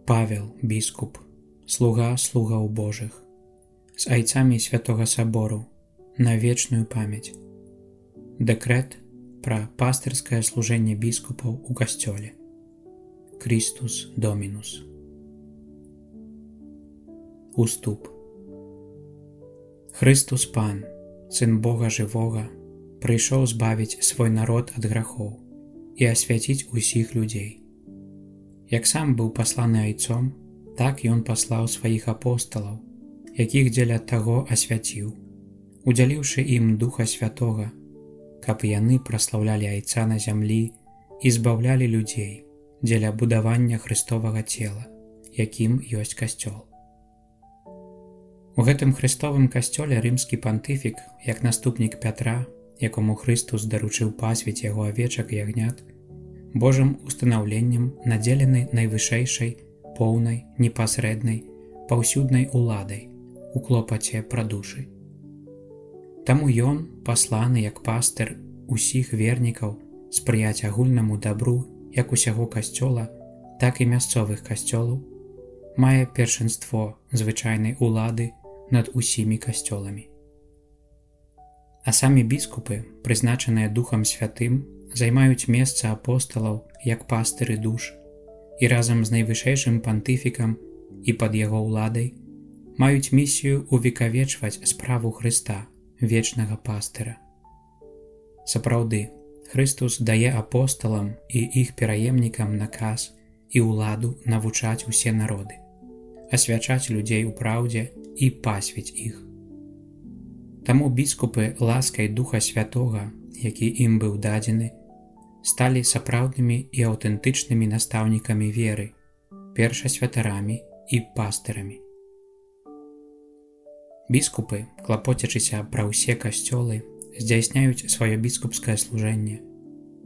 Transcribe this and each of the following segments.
Павел, біскуп, слуга слугаў Божых, з айцамі Святога Сабору, на вечную памяць. Дэкрэт пра пастырскае служэнне біскупаў у касцёле. Крістус Домінус. Уступ. Христус Пан, Сын Бога жывога, прыйшоў збавіць свой народ ад грахоў і асвяціць усіх людзей. Як сам быў пасланы айцом, так ён паслаў сваіх апосталаў, якіх дзеля таго асвяціў, удзяліўшы ім Духа Святога, каб яны праслаўлялі айца на зямлі і збаўлялі людзей дзеля будавання Христовага цела, якім ёсць касцёл. У гэтым Христовым касцёле рымскі пантыфік, як наступнік Пятра, якому Христус даручыў пасвіць яго авечак і ягнят, Божым устанаўленнем надзелены найвышэйшай, поўнай, непасрэднай, паўсюднай уладай у клопаце пра душы. Таму ён, пасланы як пастыр усіх вернікаў, спрыяць агульнаму дабру як усяго касцёла, так і мясцовых касцёлаў, мае першынство звычайнай улады над усімі касцёламі. А самі біскупы, прызначаныя Духам Святым, займаюць месца апосталаў як пастыры душ і разам з найвышэйшым пантыфікам і пад яго ўладай маюць місію увекавечваць справу Хрыста, вечнага пастыра. Сапраўды, Христус дае апосталам і іх пераемнікам наказ і ўладу навучаць усе народы, асвячаць людзей у праўдзе і пасвіць іх. Таму біскупы ласкай Духа Святога, які ім быў дадзены, сталі сапраўднымі і аўтэнтычнымі настаўнікамі веры, першасвятарамі і пастырамі. Біскупы, клапоцячыся пра ўсе касцёлы, здзяйсняюць сваё біскупскае служэнне,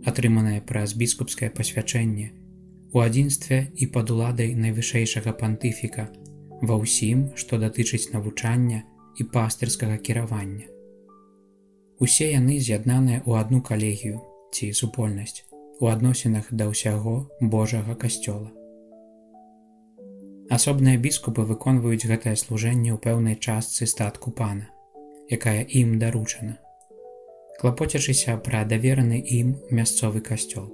атрыманае праз біскупскае пасвячэнне, у адзінстве і пад уладай найвышэйшага пантыфіка ва ўсім, што датычыць навучання і пастырскага кіравання. Усе яны з'яднаныя ў адну калегію ці супольнасць у адносінах да ўсяго Божага касцёла. Асобныя біскупы выконваюць гэтае служэнне ў пэўнай частцы статку пана, якая ім даручана, клапоцячыся пра давераны ім мясцовы касцёл.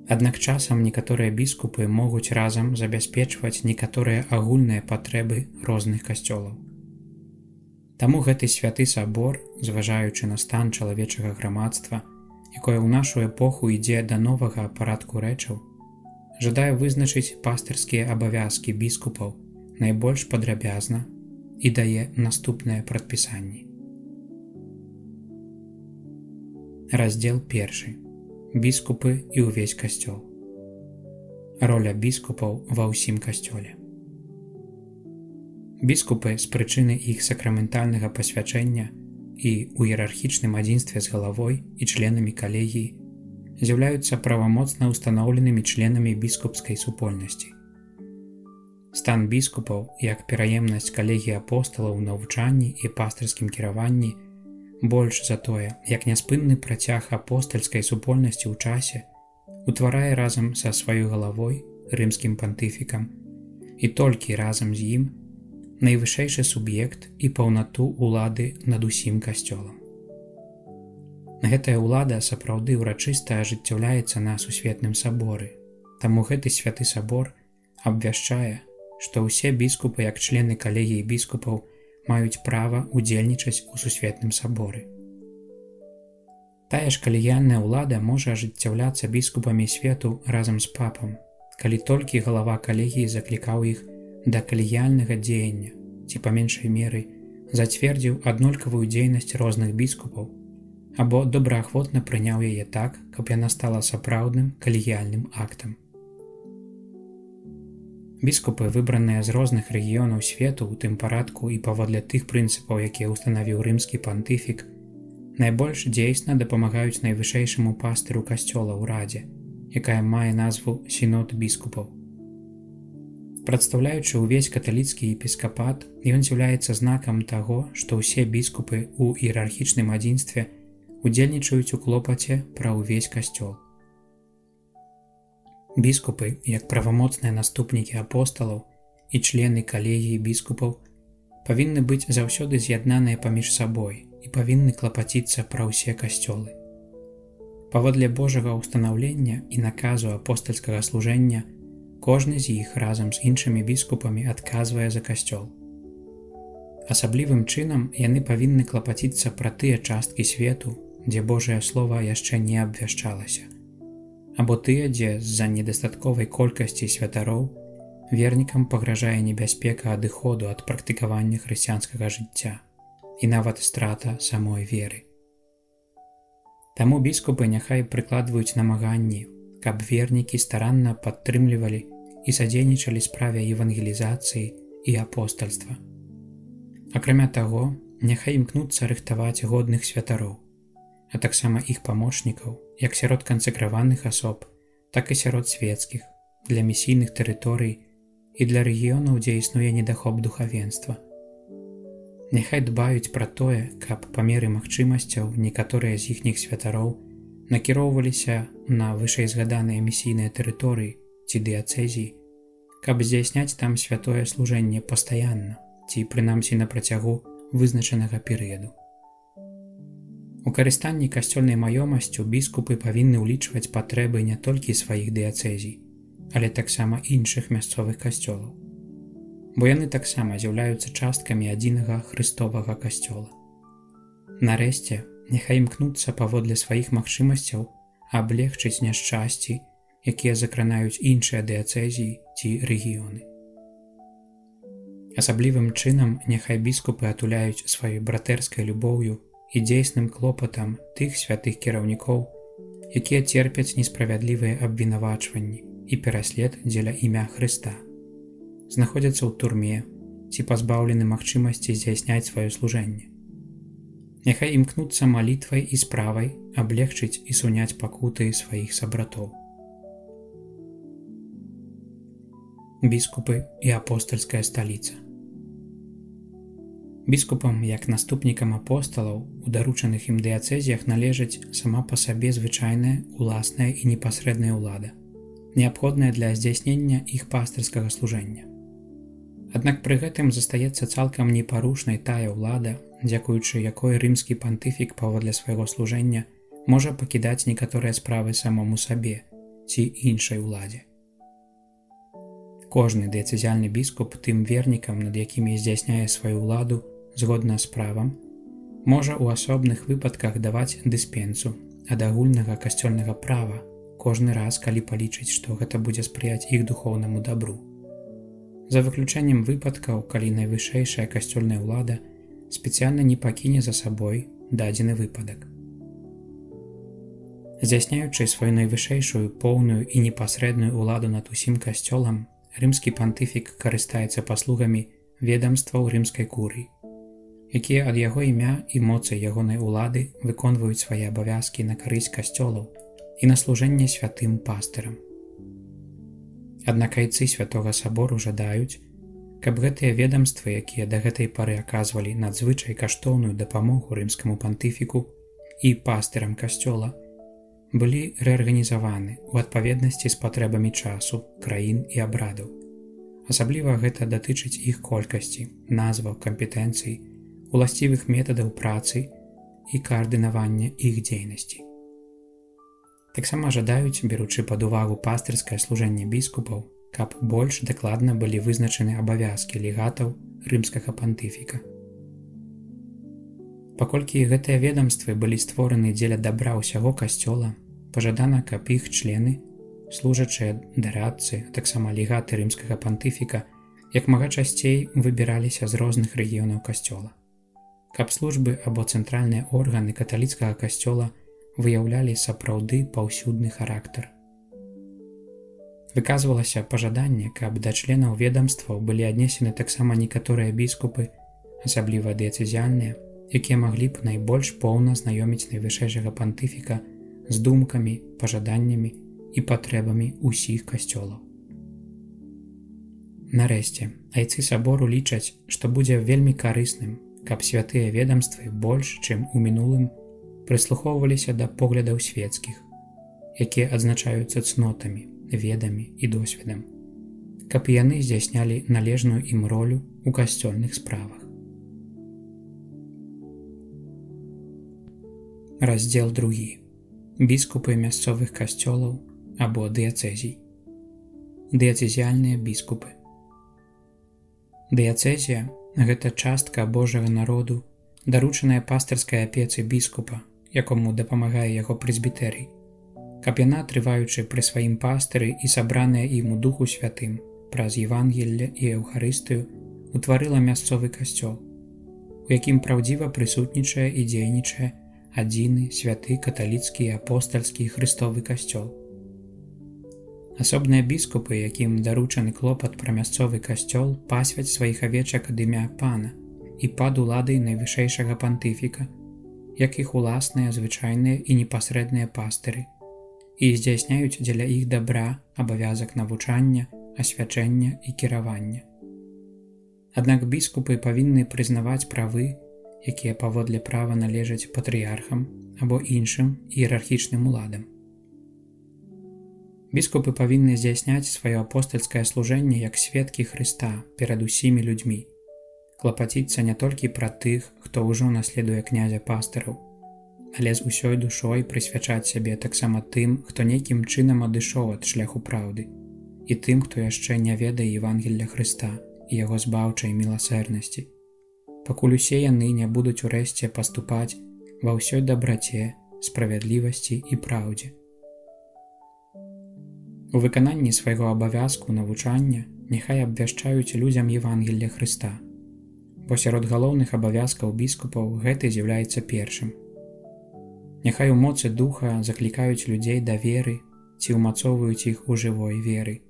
Аднак часам некаторыя біскупы могуць разам забяспечваць некаторыя агульныя патрэбы розных касцёлаў. Таму гэты святы сабор, зважаючы на стан чалавечага грамадства, якое ў нашу эпоху ідзе да новага парадку рэчаў, жадае вызначыць пастырскія абавязкі біскупаў найбольш падрабязна і дае наступныя прадпісанні. Раздзел 1. Біскупы і ўвесь касцёл. Роля біскупаў ва ўсім касцёле. Біскупы з прычыны іх сакраментальнага пасвячэння і ў іерархічным адзінстве з галавой і членамі калегіі з'яўляюцца правамоцна ўстаноўленымі членамі біскупскай супольнасці. Стан біскупаў, як пераемнасць калегіі апосталаў у навучанні і пастырскім кіраванні, больш за тое, як няспынны працяг апостальскай супольнасці ў часе, утварае разам са сваёй галавой, рымскім пантыфікам, і толькі разам з ім найвышэйшы суб'ект і паўнату ўлады над усім касцёлам. Гэтая ўлада сапраўды ўрачыста ажыццяўляецца на сусветным саборы, таму гэты святы сабор абвяшчае, што ўсе біскупы як члены калегіі біскупаў маюць права удзельнічаць у сусветным саборы. Тая ж калегіяльная ўлада можа ажыццяўляцца біскупамі свету разам з папам, калі толькі галава калегіі заклікаў іх да калегіяльнага дзеяння ці, па меншай меры, зацвердзіў аднолькавую дзейнасць розных біскупаў або добраахвотна прыняў яе так, каб яна стала сапраўдным калегіяльным актам. Біскупы, выбраныя з розных рэгіёнаў свету ў тым парадку і паводле тых прынцыпаў, якія ўстанавіў рымскі пантыфік, найбольш дзейсна дапамагаюць найвышэйшаму пастыру касцёла ў радзе, якая мае назву сінод біскупаў. Прадстаўляючы ўвесь каталіцкі епіскапат, ён з'яўляецца знакам таго, што ўсе біскупы ў іерархічным адзінстве удзельнічаюць у клопаце пра ўвесь касцёл. Біскупы, як правамоцныя наступнікі апосталаў і члены калегіі біскупаў, павінны быць заўсёды з'яднаныя паміж сабой і павінны клапаціцца пра ўсе касцёлы. Паводле Божага ўстанаўлення і наказу апостальскага служэння, кожны з іх разам з іншымі біскупамі адказвае за касцёл. Асаблівым чынам яны павінны клапаціцца пра тыя часткі свету, дзе Божае Слова яшчэ не абвяшчалася, або тыя, дзе з-за недастатковай колькасці святароў вернікам пагражае небяспека адыходу ад практыкавання хрысціянскага жыцця і нават страта самой веры. Таму біскупы няхай прыкладваюць намаганні, каб вернікі старанна падтрымлівалі і садзейнічалі справе евангелізацыі і апостальства. Акрамя таго, няхай імкнуцца рыхтаваць годных святароў, а таксама іх памочнікаў, як сярод кансакраваных асоб, так і сярод свецкіх, для місійных тэрыторый і для рэгіёнаў, дзе існуе недахоп духавенства. Няхай дбаюць пра тое, каб па меры магчымасцяў некаторыя з іхніх святароў накіроўваліся на вышэйзгаданыя місійныя тэрыторыі ці дыяцэзіі, каб здзяйсняць там святое служэнне пастаянна ці прынамсі на працягу вызначанага перыяду. У карыстанні касцёльнай маёмасцю біскупы павінны ўлічваць патрэбы не толькі сваіх дыяцэзій, але таксама іншых мясцовых касцёлаў, бо яны таксама з'яўляюцца часткамі адзінага хрыстовага касцёла. Нарэшце, няхай імкнуцца паводле сваіх магчымасцяў аблегчыць няшчасці, якія закранаюць іншыя дыяцэзіі ці рэгіёны. Асаблівым чынам няхай біскупы атуляюць сваёй братэрскай любоўю і дзейсным клопатам тых святых кіраўнікоў, якія церпяць несправядлівыя абвінавачванні і пераслед дзеля імя Хрыста, знаходзяцца ў турме ці пазбаўлены магчымасці здзяйсняць сваё служэнне. Няхай імкнуцца малітвай і справай аблегчыць і суняць пакуты сваіх сабратоў. Біскупы і апостальская сталіца. Біскупам, як наступнікам апосталаў, у даручаных ім дыяцэзіях належыць сама па сабе звычайная, уласная і непасрэдная ўлада, неабходная для здзяйснення іх пастырскага служэння. Аднак пры гэтым застаецца цалкам непарушнай тая ўлада, дзякуючы якой рымскі пантыфік паводле свайго служэння можа пакідаць некаторыя справы самому сабе ці іншай уладзе. Кожны дыяцэзіяльны біскуп тым вернікам, над якімі здзяйсняе сваю ўладу згодна з правам, можа ў асобных выпадках даваць дыспенсу ад агульнага касцёльнага права кожны раз, калі палічыць, што гэта будзе спрыяць іх духоўнаму дабру. За выключэннем выпадкаў, калі найвышэйшая касцёльная ўлада спецыяльна не пакіне за сабой дадзены выпадак. Здзяйсняючы сваю найвышэйшую поўную і непасрэдную ўладу над усім касцёлам, рымскі пантыфік карыстаецца паслугамі ведамстваў рымскай курыі, якія ад яго імя і моцы ягонай улады выконваюць свае абавязкі на карысць касцёлаў і на служэнне святым пастырам. Аднак айцы святога сабору жадаюць, каб гэтыя ведамствы, якія да гэтай пары аказвалі надзвычай каштоўную дапамогу рымскаму пантыфіку і пастырам касцёла, былі рэарганізаваны ў адпаведнасці з патрэбамі часу, краін і абрадаў. Асабліва гэта датычыць іх колькасці, назваў, кампетэнцый, уласцівых метадаў працы і каардынавання іх дзейнасці. Таксама жадаюць, беручы пад увагу пастырскае служэнне біскупаў, каб больш дакладна былі вызначаны абавязкі легатаў рымскага пантыфіка. Паколькі гэтыя ведамствы былі створаны дзеля дабра ўсяго касцёла, пажадана, каб іх члены, служачыя, дарадцы, таксама легаты рымскага пантыфіка, як мага часцей выбіраліся з розных рэгіёнаў касцёла. Каб службы або цэнтральныя органы каталіцкага касцёла выяўлялі сапраўды паўсюдны характар. Выказвалася пажаданне, каб да членаў ведамстваў былі аднесены таксама некаторыя біскупы, асабліва дыяцэзіяльныя, якія маглі б найбольш поўна знаёміць найвышэйшага пантыфіка з думкамі, пажаданнямі і патрэбамі ўсіх касцёлаў. Нарэшце, айцы сабору лічаць, што будзе вельмі карысным, каб святыя ведамствы больш, чым у мінулым, прыслухоўваліся да поглядаў свецкіх, якія адзначаюцца цнотамі, ведамі і досведам, каб яны здзяйснялі належную ім ролю ў касцёльных справах. Раздзел 2. Біскупы мясцовых касцёлаў або дыяцэзій. Дыяцэзіяльныя біскупы. Дыяцэзія – гэта частка Божага народу, даручаная пастырскай апецы біскупа, якому дапамагае яго прэзбітэрый, каб яна, трываючы пры сваім пастыры і сабраная ім у Духу Святым праз Евангелле і Еўхарыстыю, утварыла мясцовы касцёл, у якім праўдзіва прысутнічае і дзейнічае адзіны святы каталіцкі і апостальскі хрыстовы касцёл. Асобныя біскупы, якім даручаны клопат пра мясцовы касцёл, пасвяць сваіх авечак ад імя Пана і пад уладай найвышэйшага пантыфіка, як іх уласныя, звычайныя і непасрэдныя пастыры, і здзяйсняюць дзеля іх дабра абавязак навучання, асвячэння і кіравання. Аднак біскупы павінны прызнаваць правы, якія паводле права належаць патрыярхам або іншым іерархічным уладам. Біскупы павінны здзяйсняць сваё апостальскае служэнне як сведкі Хрыста перад усімі людзьмі, клапаціцца не толькі пра тых, хто ўжо наследуе князя пастыраў, але з усёй душой прысвячаць сябе таксама тым, хто нейкім чынам адышоў ад шляху праўды, і тым, хто яшчэ не ведае Евангелля Хрыста і яго збаўчай міласэрнасці, пакуль усе яны не будуць урэшце паступаць ва ўсёй дабраце, справядлівасці і праўдзе. У выкананні свайго абавязку навучання няхай абвяшчаюць людзям Евангелля Хрыста, бо сярод галоўных абавязкаў біскупаў гэты з'яўляецца першым. Няхай у моцы духа заклікаюць людзей да веры ці ўмацоўваюць іх у жывой веры.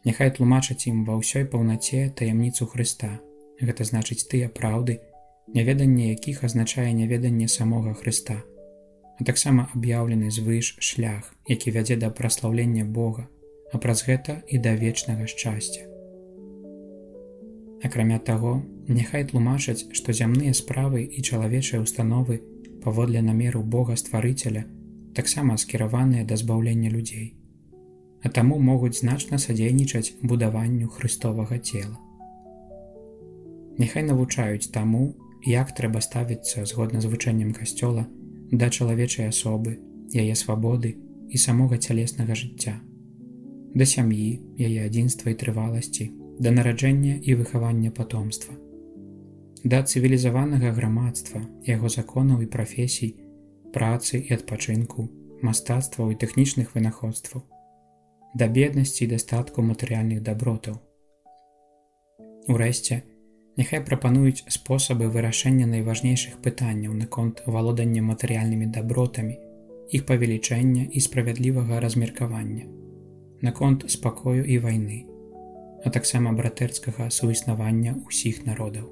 Няхай тлумачаць ім ва ўсёй паўнаце таямніцу Хрыста, гэта значыць тыя праўды, няведанне якіх азначае няведанне самога Хрыста, а таксама аб'яўлены звыш шлях, які вядзе да праслаўлення Бога, а праз гэта і да вечнага шчасця. Акрамя таго, няхай тлумачаць, што зямныя справы і чалавечыя установы паводле намеру Бога-стварыцеля таксама скіраваныя да збаўлення людзей, а таму могуць значна садзейнічаць будаванню Хрыстовага цела. Няхай навучаюць таму, як трэба ставіцца згодна з вучэннем Касцёла да чалавечай асобы, яе свабоды і самога цялеснага жыцця, да сям'і, яе адзінства і трываласці, да нараджэння і выхавання патомства, да цывілізаванага грамадства, яго законаў і прафесій, працы і адпачынку, мастацтваў і тэхнічных вынаходстваў, да беднасці і дастатку матэрыяльных дабротаў. Урэшце, няхай прапануюць спосабы вырашэння найважнейшых пытанняў наконт валодання матэрыяльнымі дабротамі, іх павелічэння і справядлівага размеркавання, наконт спакою і вайны, а таксама братэрскага суіснавання ўсіх народаў.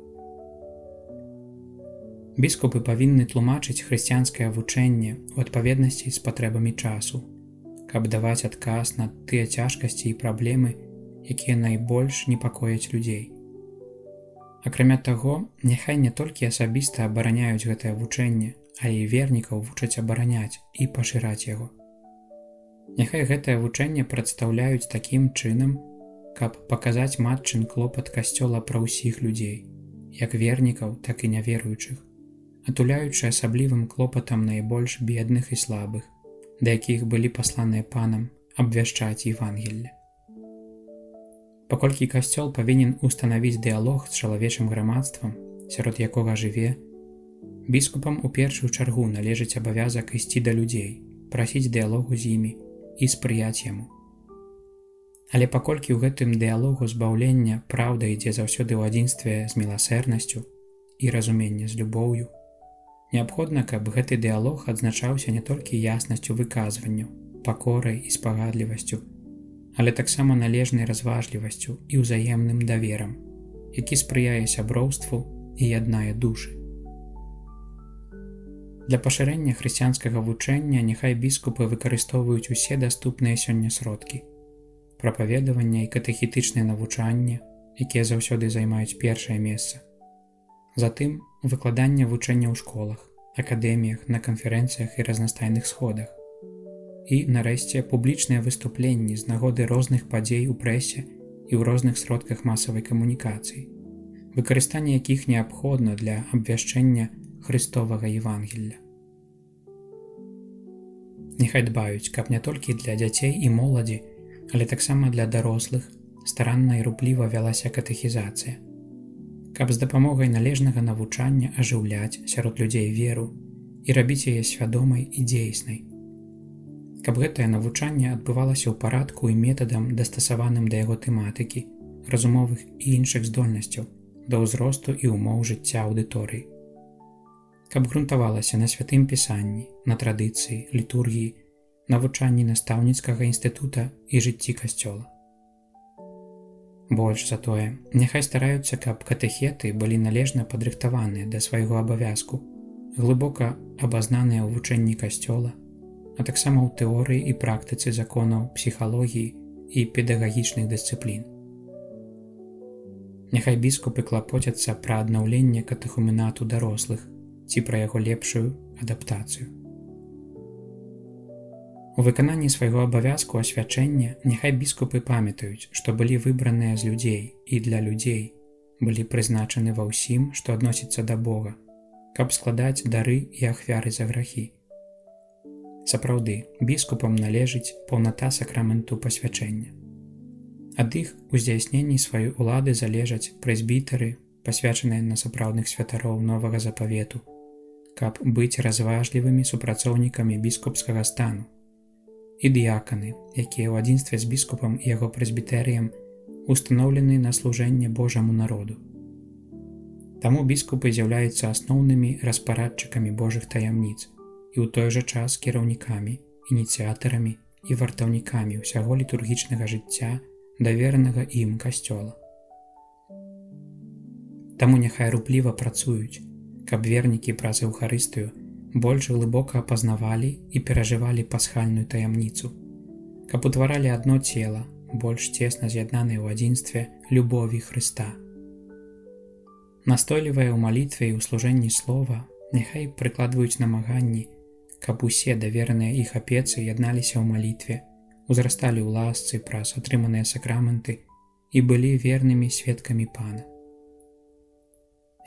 Біскупы павінны тлумачыць хрысціянскае вучэнне ў адпаведнасці з патрэбамі часу, каб даваць адказ на тыя цяжкасці і праблемы, якія найбольш непакояць людзей. Акрамя таго, няхай не толькі асабіста абараняюць гэтае вучэнне, але і вернікаў вучаць абараняць і пашыраць яго. Няхай гэтае вучэнне прадстаўляюць такім чынам, каб паказаць матчын клопат Касцёла пра ўсіх людзей, як вернікаў, так і няверуючых, атуляючы асаблівым клопатам найбольш бедных і слабых, да якіх былі пасланыя Панам абвяшчаць Евангелле. Паколькі Касцёл павінен устанавіць дыялог з чалавечым грамадствам, сярод якога жыве, біскупам у першую чаргу належыць абавязак ісці да людзей, прасіць дыялогу з імі і спрыяць яму. Але паколькі ў гэтым дыялогу збаўлення праўда ідзе заўсёды ў адзінстве з міласэрнасцю і разумення з любоўю, неабходна, каб гэты дыялог адзначаўся не толькі яснасцю выказванняў, пакорай і спагадлівасцю, але таксама належнай разважлівасцю і ўзаемным даверам, які спрыяе сяброўству і яднае душы. Для пашырэння хрысціянскага вучэння няхай біскупы выкарыстоўваюць усе даступныя сёння сродкі: прапаведаванне і катэхетычнае навучанне, якія заўсёды займаюць першае месца. Затым выкладанне вучэння ў школах, акадэміях, на канферэнцыях і разнастайных сходах. І, нарэшце, публічныя выступленні з нагоды розных падзей у прэсе і ў розных сродках масавай камунікацыі, выкарыстанне якіх неабходна для абвяшчэння Христовага Евангелля. Няхай дбаюць, каб не толькі для дзяцей і моладзі, але таксама для дарослых старанна і рупліва вялася катэхізацыя, каб з дапамогай належнага навучання ажыўляць сярод людзей веру і рабіць яе свядомай і дзейснай, каб гэтае навучанне адбывалася ў парадку і метадам, дастасаваным да яго тэматыкі, разумовых і іншых здольнасцяў, да ўзросту і ўмоў жыцця аўдыторыі, каб грунтавалася на святым пісанні, на традыцыі, літургіі, навучанні настаўніцкага інстытута і жыцці касцёла. Больш за тое, няхай стараюцца, каб катэхеты былі належна падрыхтаваныя да свайго абавязку, глыбока абазнаныя ў вучэнні касцёла, а таксама ў тэорыі і практыцы законаў псіхалогіі і педагагічных дысцыплін. Няхай біскупы клапоцяцца пра аднаўленне катэхуменату дарослых ці пра яго лепшую адаптацыю. У выкананні свайго абавязку асвячэння няхай біскупы памятаюць, што былі выбраныя з людзей і для людзей, былі прызначаны ва ўсім, што адносіцца да Бога, каб складаць дары і ахвяры за грахі. Сапраўды, біскупам належыць паўната сакраменту пасвячэння. Ад іх у здзяйсненні сваёй улады залежаць прэзбітары, пасвячаныя на сапраўдных святароў новага запавету, каб быць разважлівымі супрацоўнікамі біскупскага стану, і дыяканы, якія ў адзінстве з біскупам і яго прэзбітэрыем устаноўлены на служэнне Божаму народу. Таму біскупы з'яўляюцца асноўнымі распарадчыкамі Божых таямніц і ў той жа час кіраўнікамі, ініцыятарамі і вартаўнікамі ўсяго літургічнага жыцця, даверанага ім касцёла. Таму няхай рупліва працуюць, каб вернікі праз Еўхарыстыю больш глыбока апазнавалі і перажывалі пасхальную таямніцу, каб утваралі адно цела, больш цесна з'яднанае ў адзінстве любові Хрыста. Настойлівыя ў малітве і ў служэнні слова, няхай прыкладваюць намаганні, каб усе давераныя іх апецы ядналіся ў малітве, узрасталі ў ласцы праз атрыманыя сакраменты і былі вернымі сведкамі Пана.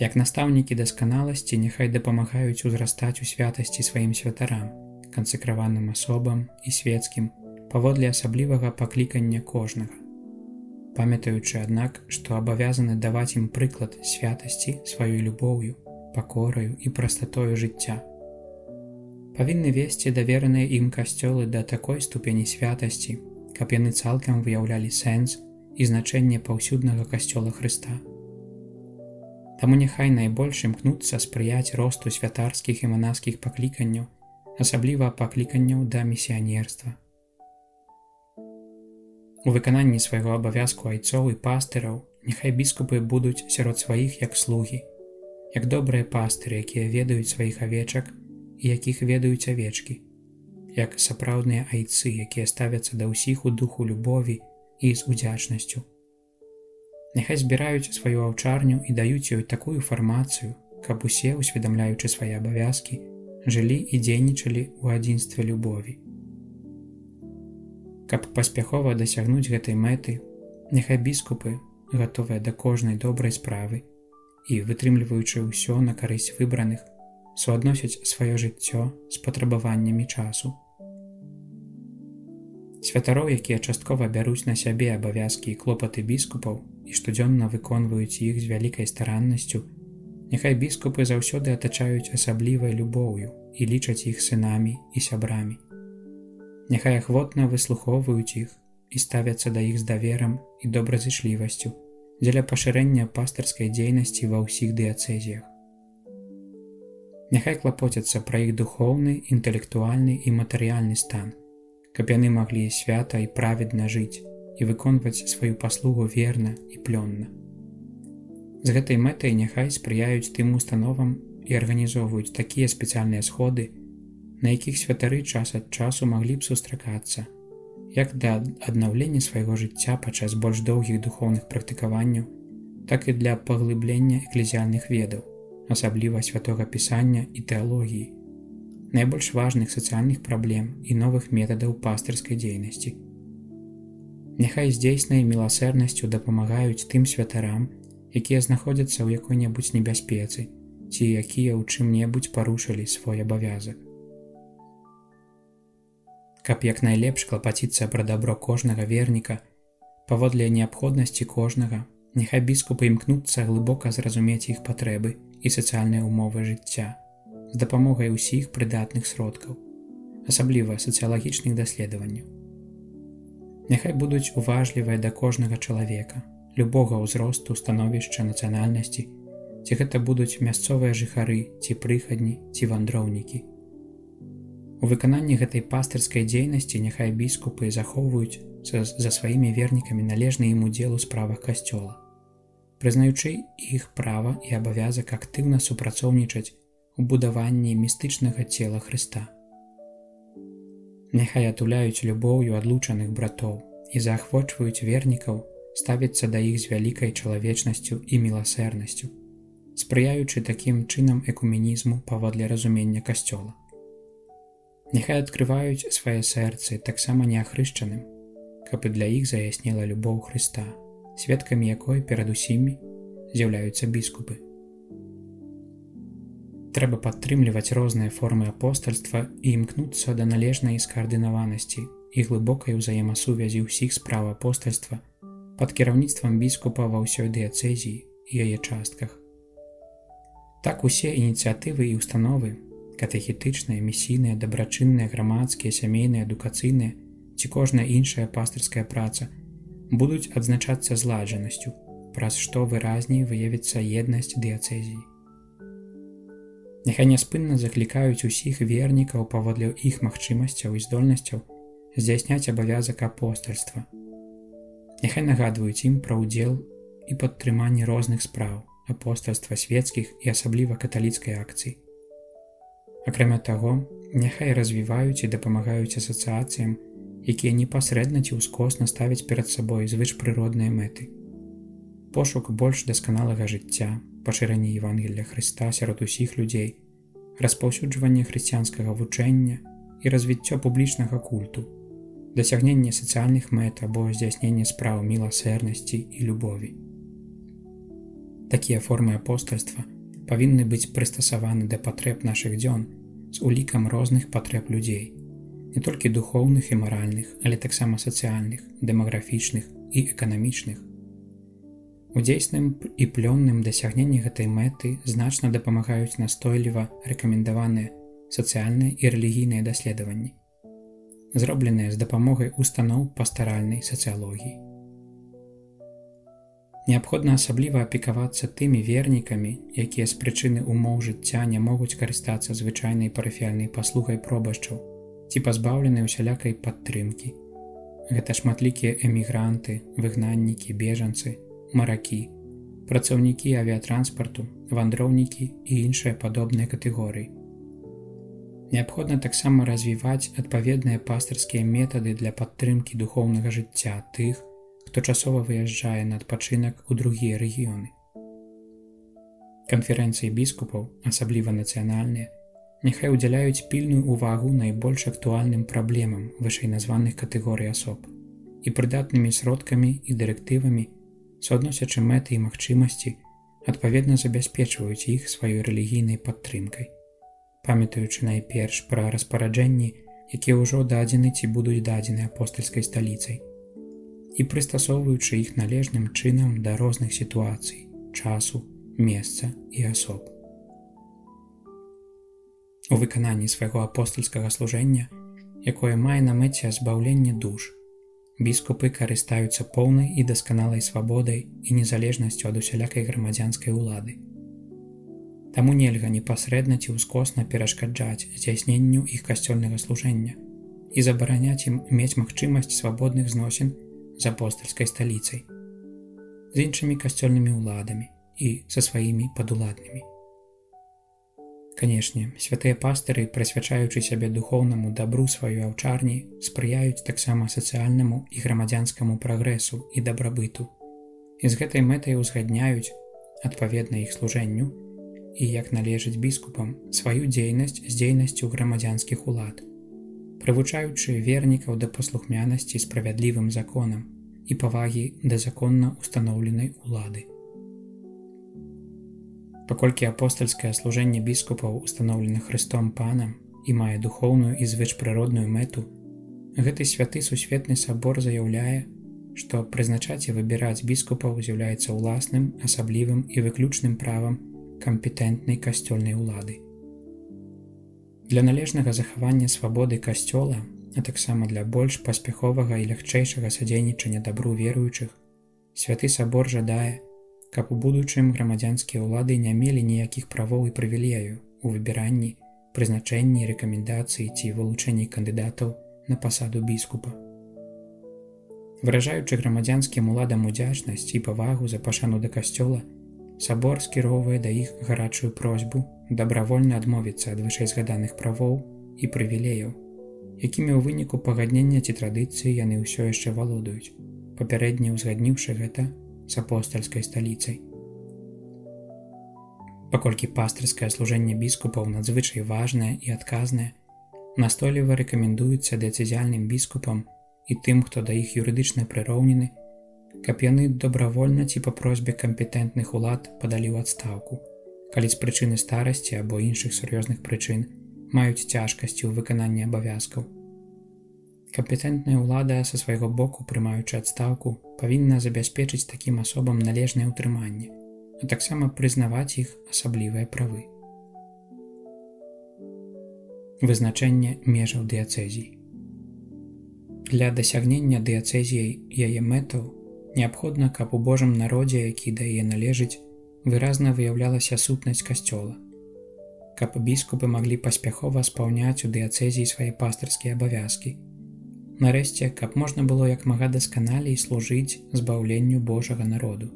Як настаўнікі дасканаласці няхай дапамагаюць узрастаць у святасці сваім святарам, кансакраваным асобам і свецкім, паводле асаблівага паклікання кожнага, памятаючы, аднак, што абавязаны даваць ім прыклад святасці сваёй любоўю, пакораю і прастатою жыцця. Павінны весці давераныя ім касцёлы да такой ступені святасці, каб яны цалкам выяўлялі сэнс і значэнне паўсюднага касцёла Хрыста. Таму няхай найбольш імкнуцца спрыяць росту святарскіх і манаскіх пакліканняў, асабліва пакліканняў да місіянерства. У выкананні свайго абавязку айцоў і пастыраў няхай біскупы будуць сярод сваіх як слугі, як добрыя пастыры, якія ведаюць сваіх авечак і якіх ведаюць авечкі, як сапраўдныя айцы, якія ставяцца да ўсіх у духу любові і з удзячнасцю. Няхай збіраюць сваю аўчарню і даюць ёй такую фармацыю, каб усе, усведамляючы свае абавязкі, жылі і дзейнічалі ў адзінстве любові. Каб паспяхова дасягнуць гэтай мэты, няхай біскупы, гатовыя да кожнай добрай справы і вытрымліваючы ўсё на карысць выбраных, суадносяць сваё жыццё з патрабаваннямі часу. Святароў, якія часткова бяруць на сябе абавязкі і клопаты біскупаў і штодзённа выконваюць іх з вялікай стараннасцю, няхай біскупы заўсёды атачаюць асаблівай любоўю і лічаць іх сынамі і сябрамі. Няхай ахвотна выслухоўваюць іх і ставяцца да іх з даверам і добразычлівасцю дзеля пашырэння пастырскай дзейнасці ва ўсіх дыяцэзіях. Няхай клапоцяцца пра іх духоўны, інтэлектуальны і матэрыяльны стан, каб яны маглі свята і праведна жыць і выконваць сваю паслугу верна і плённа. З гэтай мэтай няхай спрыяюць тым установам і арганізоўваюць такія спецыяльныя сходы, на якіх святары час ад часу маглі б сустракацца, як для аднаўлення свайго жыцця падчас больш доўгіх духоўных практыкаванняў, так і для паглыблення эклезіяльных ведаў, асабліва святога пісання і тэалогіі, найбольш важных сацыяльных праблем і новых метадаў пастырскай дзейнасці. Няхай здзейснай міласэрнасцю дапамагаюць тым святарам, якія знаходзяцца ў якой-небудзь небяспецы ці якія ў чым-небудзь парушылі свой абавязак. Каб як найлепш клапаціцца пра дабро кожнага верніка, паводле неабходнасці кожнага, няхай біскупы імкнуцца глыбока зразумець іх патрэбы і сацыяльныя ўмовы жыцця з дапамогай усіх прыдатных сродкаў, асабліва сацыялагічных даследаванняў. Няхай будуць уважлівыя да кожнага чалавека, любога ўзросту, становішча, нацыянальнасці, ці гэта будуць мясцовыя жыхары, ці прыхадні, ці вандроўнікі. У выкананні гэтай пастырскай дзейнасці няхай біскупы захоўваюць за сваімі вернікамі належны ім удзел у справах касцёла, прызнаючы іх права і абавязак актыўна супрацоўнічаць у будаванні містычнага цела Хрыста. Няхай атуляюць любоўю адлучаных братоў і заахвочваюць вернікаў ставіцца да іх з вялікай чалавечнасцю і міласэрнасцю, спрыяючы такім чынам экуменізму паводле разумення касцёла. Няхай адкрываюць свае сэрцы таксама неахрышчаным, каб і для іх заяснела любоў Хрыста, сведкамі якой перад усімі з'яўляюцца біскупы. Трэба падтрымліваць розныя формы апостальства і імкнуцца да належнай скаардынаванасці і глыбокай узаемасувязі ўсіх спраў апостальства пад кіраўніцтвам біскупа ва ўсёй дыяцэзіі і яе частках. Так усе ініцыятывы і установы, катэхетычныя, місійныя, дабрачынныя, грамадскія, сямейныя, адукацыйныя ці кожная іншая пастырская праца будуць адзначацца зладжанасцю, праз што выразней выявіцца еднасць дыяцэзіі. Няхай няспынна заклікаюць усіх вернікаў паводле іх магчымасцяў і здольнасцяў здзяйсняць абавязак апостальства. Няхай нагадваюць ім пра ўдзел і падтрыманне розных спраў апостальства свецкіх і асабліва каталіцкай акцыі. Акрамя таго, няхай развіваюць і дапамагаюць асацыяцыям, якія непасрэдна ці ўскосна ставяць перад сабой звышпрыродныя мэты. Пошук больш дасканалага жыцця, пашырэнне Евангелля Хрыста сярод усіх людзей, распаўсюджванне хрысціянскага вучэння і развіццё публічнага культу, дасягненне сацыяльных мэт або здзяйсненне спраў міласэрнасці і любові. Такія формы апостальства павінны быць прыстасаваны да патрэб нашых дзён з улікам розных патрэб людзей, не толькі духоўных і маральных, але таксама сацыяльных, дэмаграфічных і эканамічных. У дзейсным і плённым дасягненні гэтай мэты значна дапамагаюць настойліва рэкамендаваныя сацыяльныя і рэлігійныя даследаванні, зробленыя з дапамогай устаноў пастаральнай сацыялогіі. Неабходна асабліва апекавацца тымі вернікамі, якія з прычыны ўмоў жыцця не могуць карыстацца звычайнай парафіяльнай паслугай пробашчаў ці пазбаўленыя усялякай падтрымкі. Гэта шматлікія эмігранты, выгнаннікі, бежанцы, маракі, працаўнікі авіятранспарту, вандроўнікі і іншыя падобныя катэгорыі. Неабходна таксама развіваць адпаведныя пастырскія метады для падтрымкі духоўнага жыцця тых, хто часова выязджае на адпачынак у другія рэгіёны. Канферэнцыі біскупаў, асабліва нацыянальныя, няхай удзяляюць пільную ўвагу найбольш актуальным праблемам вышэйназваных катэгорый асоб і прыдатнымі сродкамі і дырэктывамі, суадносячы мэты і магчымасці, адпаведна забяспечваюць іх сваёй рэлігійнай падтрымкай, памятаючы найперш пра распараджэнні, якія ўжо дадзены ці будуць дадзены апостальскай сталіцай, і прыстасоўваючы іх належным чынам да розных сітуацый, часу, месца і асоб. У выкананні свайго апостальскага служэння, якое мае на мэце азбаўленне душ, біскупы карыстаюцца поўнай і дасканалай свабодай і незалежнасцю ад усялякай грамадзянскай улады. Таму нельга непасрэдна ці ўскосна перашкаджаць здзяйсненню іх касцёльнага служэння і забараняць ім мець магчымасць свабодных зносін з апостальскай сталіцай, з іншымі касцёльнымі ўладамі і са сваімі падуладнымі. Канешне, святыя пастыры, прысвячаючы сябе духоўнаму дабру сваёй аўчарні, спрыяюць таксама сацыяльнаму і грамадзянскаму прагрэсу і дабрабыту, і з гэтай мэтай узгадняюць, адпаведна іх служэнню, і, як належыць біскупам, сваю дзейнасць з дзейнасцю грамадзянскіх улад, прывучаючы вернікаў да паслухмянасці справядлівым законам і павагі да законна ўстаноўленай улады. Паколькі апостальскае служэнне біскупаў устаноўлена Хрыстом Панам і мае духоўную і звычпрыродную мэту, гэты святы сусветны сабор заяўляе, што прызначаць і выбіраць біскупаў з'яўляецца ўласным, асаблівым і выключным правам кампетэнтнай касцёльнай улады. Для належнага захавання свабоды касцёла, а таксама для больш паспяховага і лягчэйшага садзейнічання дабру веруючых, святы сабор жадае, каб у будучым грамадзянскія ўлады не мелі ніякіх правоў і прывілеяў у выбіранні, прызначэнні, рэкамендацыі ці вылучэнні кандыдатаў на пасаду біскупа. Выражаючы грамадзянскім уладам удзячнасць і павагу за пашану да касцёла, сабор скіроўвае да іх гарачую просьбу дабравольна адмовіцца ад вышэйзгаданых правоў і прывілеяў, якімі ў выніку пагаднення ці традыцыі яны ўсё яшчэ валодаюць, папярэдне ўзгадніўшы гэта з апостальскай сталіцай. Паколькі пастырскае служэнне біскупаў надзвычай важнае і адказнае, настойліва рэкамендуецца дэцызіяльным біскупам і тым, хто да іх юрыдычна прыроўнены, каб яны добравольна ці па просьбе кампетэнтных улад падалі ў адстаўку, калі з прычыны старасці або іншых сур'ёзных прычын маюць цяжкасці ў выкананні абавязкаў. Кампетэнтная ўлада са свайго боку, прымаючы адстаўку, павінна забяспечыць такім асобам належнае ўтрыманне, а таксама прызнаваць іх асаблівыя правы. Вызначэнне межаў дыяцэзій. Для дасягнення дыяцэзіяй яе мэтаў неабходна, каб у Божым народзе, які да яе належыць, выразна выяўлялася сутнасць касцёла, каб біскупы маглі паспяхова спаўняць у дыяцэзіі свае пастырскія абавязкі. Нарэшце, каб можна было як мага дасканалей служыць збаўленню Божага народу.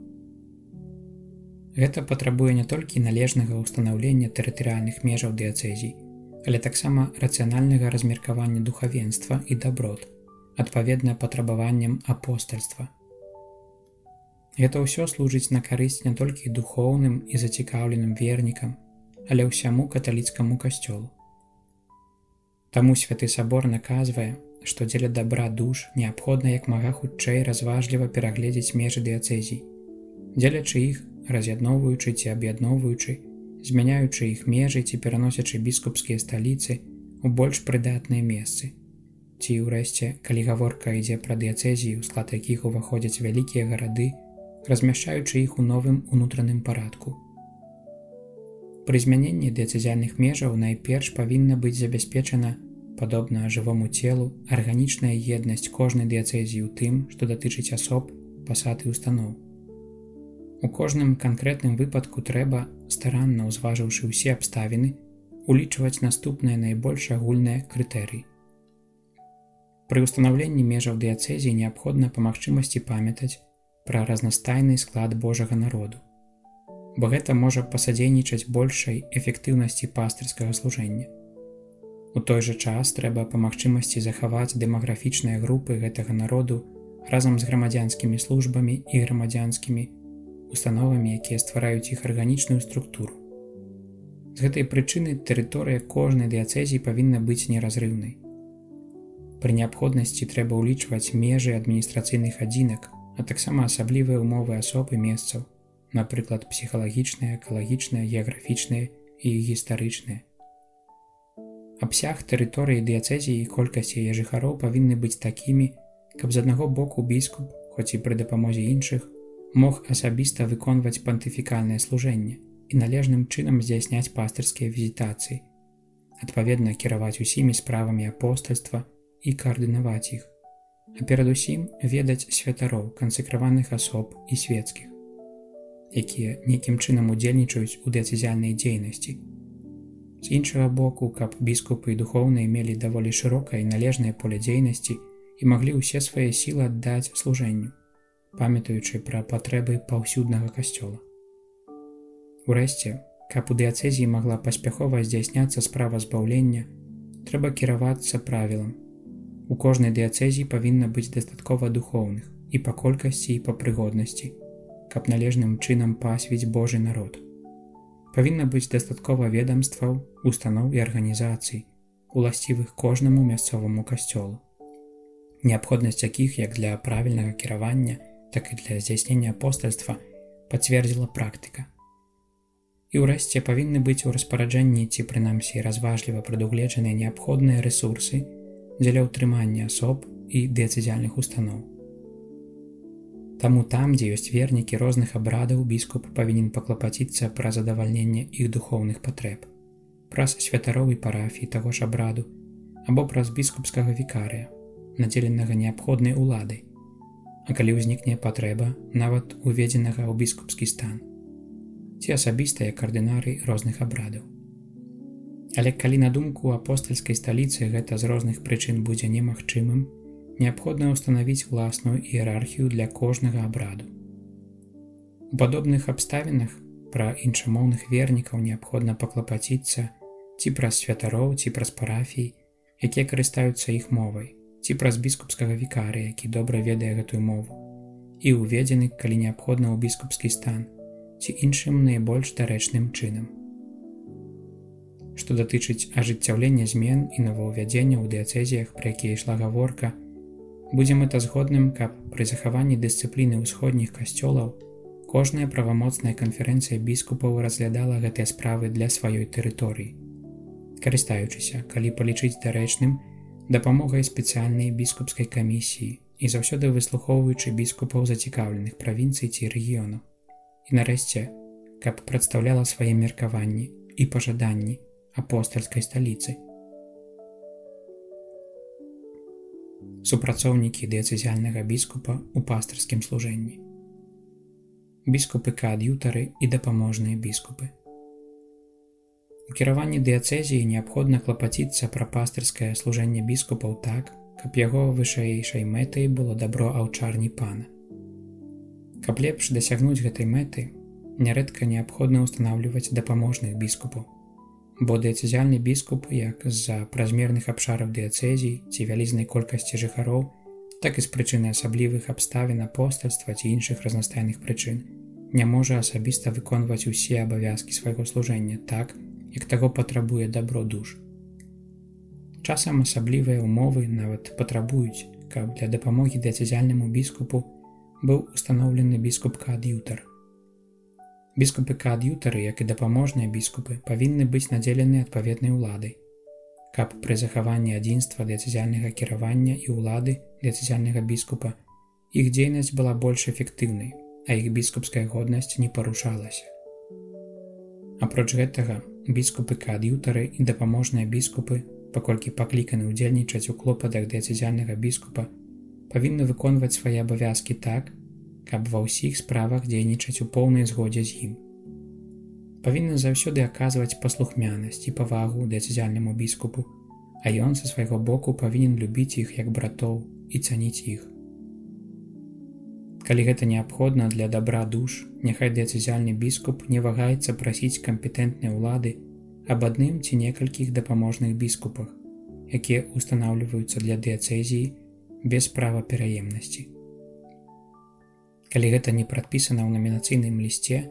Гэта патрабуе не толькі належнага ўстанаўлення тэрытарыяльных межаў дыяцэзій, але таксама рацыянальнага размеркавання духавенства і даброт, адпаведна патрабаванням апостальства. Гэта ўсё служыць на карысць не толькі духоўным і зацікаўленым вернікам, але ўсяму каталіцкаму касцёлу. Таму святы сабор наказвае, што дзеля дабра душ неабходна як мага хутчэй разважліва перагледзець межы дыяцэзій, дзелячы іх, раз'ядноўваючы ці аб'ядноўваючы, змяняючы іх межы ці пераносячы біскупскія сталіцы ў больш прыдатныя месцы. Ці, урэшце, калі гаворка ідзе пра дыяцэзіі, у склад якіх уваходзяць вялікія гарады, размяшчаючы іх у новым унутраным парадку. Пры змяненні дыяцэзіяльных межаў найперш павінна быць забяспечана, падобна жывому целу, арганічная еднасць кожнай дыяцэзіі ў тым, што датычыць асоб, пасад і устаноў. У кожным канкрэтным выпадку трэба, старанна ўзважыўшы ўсе абставіны, улічваць наступныя найбольш агульныя крытэрыі. Пры ўстанаўленні межаў дыяцэзіі неабходна па магчымасці памятаць пра разнастайны склад Божага народу, бо гэта можа пасадзейнічаць большай эфектыўнасці пастырскага служэння. У той жа час трэба па магчымасці захаваць дэмаграфічныя групы гэтага народу разам з грамадзянскімі службамі і грамадзянскімі установамі, якія ствараюць іх арганічную структуру. З гэтай прычыны тэрыторыя кожнай дыяцэзіі павінна быць неразрыўнай. Пры неабходнасці трэба ўлічваць межы адміністрацыйных адзінак, а таксама асаблівыя ўмовы асоб і месцаў, напрыклад, псіхалагічныя, экалагічныя, геаграфічныя і гістарычныя. Абсяг тэрыторыі дыяцэзіі і колькасць яе жыхароў павінны быць такімі, каб з аднаго боку біскуп, хоць і пры дапамозе іншых, мог асабіста выконваць пантыфікальнае служэнне і належным чынам здзяйсняць пастырскія візітацыі, адпаведна кіраваць усімі справамі апостальства і каардынаваць іх, а перадусім ведаць святароў, кансекраваных асоб і свецкіх, якія нейкім чынам удзельнічаюць у дыяцэзіяльнай дзейнасці. З іншага боку, каб біскупы і духоўныя мелі даволі шырокае і належнае поле дзейнасці і маглі ўсе свае сілы аддаць служэнню, памятаючы пра патрэбы паўсюднага касцёла. Урэшце, каб у дыяцэзіі магла паспяхова здзяйсняцца справа збаўлення, трэба кіравацца правілам. У кожнай дыяцэзіі павінна быць дастаткова духоўных і па колькасці, і па прыгоднасці, каб належным чынам пасвіць Божы народ. Павінна быць дастаткова ведамстваў, устаноў і арганізацый, уласцівых кожнаму мясцоваму касцёлу, неабходнасць якіх як для правільнага кіравання, так і для здзяйснення апостальства пацвердзіла практыка. І ўрэшце павінны быць у распараджэнні ці прынамсі разважліва прадугледжаныя неабходныя рэсурсы дзеля ўтрымання асоб і дыяцэзіяльных устаноў. Таму там, дзе ёсць вернікі розных абрадаў, біскуп павінен паклапаціцца пра задавальненне іх духоўных патрэб, праз святароў і парафій таго ж абраду, або праз біскупскага вікарыя, надзеленага неабходнай уладай, а калі ўзнікне патрэба, нават уведзенага ў біскупскі стан, ці асабіста як ардынарый розных абрадаў. Але калі на думку апостальскай сталіцы гэта з розных прычын будзе немагчымым, неабходна ўстанавіць уласную іерархію для кожнага абраду. У падобных абставінах пра іншамоўных вернікаў неабходна паклапаціцца ці праз святароў, ці праз парафій, якія карыстаюцца іх мовай, ці праз біскупскага вікарыя, які добра ведае гэтую мову, і ўведзены, калі неабходна ў біскупскі стан, ці іншым найбольш дарэчным чынам. Што датычыць ажыццяўлення змен і новаўвядзення ў дыяцэзіях, пра якія ішла гаворка, будзе мэтазгодным, каб пры захаванні дысцыпліны ўсходніх касцёлаў кожная правамоцная канферэнцыя біскупаў разглядала гэтыя справы для сваёй тэрыторыі, карыстаючыся, калі палічыць дарэчным, дапамогай спецыяльнай біскупскай камісіі і заўсёды выслухоўваючы біскупаў зацікаўленых правінцый ці рэгіёнаў. І нарэшце, каб прадстаўляла свае меркаванні і пажаданні апостальскай сталіцы. Супрацоўнікі дыяцэзіяльнага біскупа ў пастырскім служэнні. Біскупы-каад'ютары і дапаможныя біскупы. У кіраванні дыяцэзіі неабходна клапаціцца пра пастырскае служэнне біскупаў так, каб яго вышэйшай мэтай было дабро аўчарні пана. Каб лепш дасягнуць гэтай мэты, нярэдка неабходна ўстанаўліваць дапаможных біскупаў, бо дыяцэзіяльны біскуп як з-за празмерных абшараў дыяцэзій ці вялізнай колькасці жыхароў, так і з прычыны асаблівых абставін апостальства ці іншых разнастайных прычын не можа асабіста выконваць усе абавязкі свайго служэння так, як таго патрабуе дабро душ. Часам асаблівыя ўмовы нават патрабуюць, каб для дапамогі дыяцэзіяльнаму біскупу быў устаноўлены біскуп-каад'ютар. Біскупы-каад'ютары, як і дапаможныя біскупы, павінны быць надзелены адпаведнай уладай, каб пры захаванні адзінства дыяцэзіяльнага кіравання і ўлады дыяцэзіяльнага біскупа іх дзейнасць была больш эфектыўнай, а іх біскупская годнасць не парушалася. Апроч гэтага, біскупы-каад'ютары і дапаможныя біскупы, паколькі пакліканы ўдзельнічаць у клопатах дыяцэзіяльнага біскупа, павінны выконваць свае абавязкі так, каб ва ўсіх справах дзейнічаць у поўнай згодзе з ім. Павінны заўсёды аказваць паслухмянасць і павагу дыяцэзіяльнаму біскупу, а ён са свайго боку павінен любіць іх як братоў і цаніць іх. Калі гэта неабходна для дабра душ, няхай дыяцэзіяльны біскуп не вагаецца прасіць кампетэнтнай улады аб адным ці некалькіх дапаможных біскупах, якія ўстанаўліваюцца для дыяцэзіі без права пераемнасці. Калі гэта не прадпісана ў намінацыйным лісце,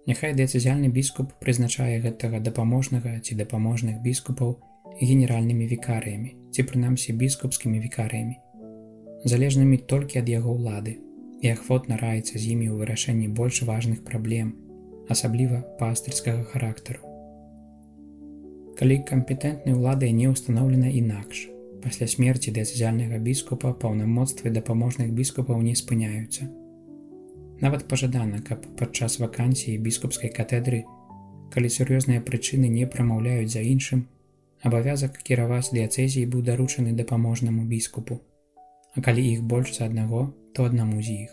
няхай дыяцэзіяльны біскуп прызначае гэтага дапаможнага ці дапаможных біскупаў генеральнымі вікарыямі ці прынамсі біскупскімі вікарыямі, залежнымі толькі ад яго ўлады, і ахвотна раіцца з імі ў вырашэнні больш важных праблем, асабліва пастырскага характару. Калі кампетэнтнай уладай не ўстаноўлена інакш, пасля смерці дыяцэзіяльнага біскупа паўнамоцтвы дапаможных біскупаў не спыняюцца. Нават пажадана, каб падчас вакансіі біскупскай катедры, калі сур'ёзныя прычыны не прамаўляюць за іншым, абавязак кіраваць дыяцэзіяй быў даручаны дапаможнаму біскупу, а калі іх больш за аднаго, то аднаму з іх.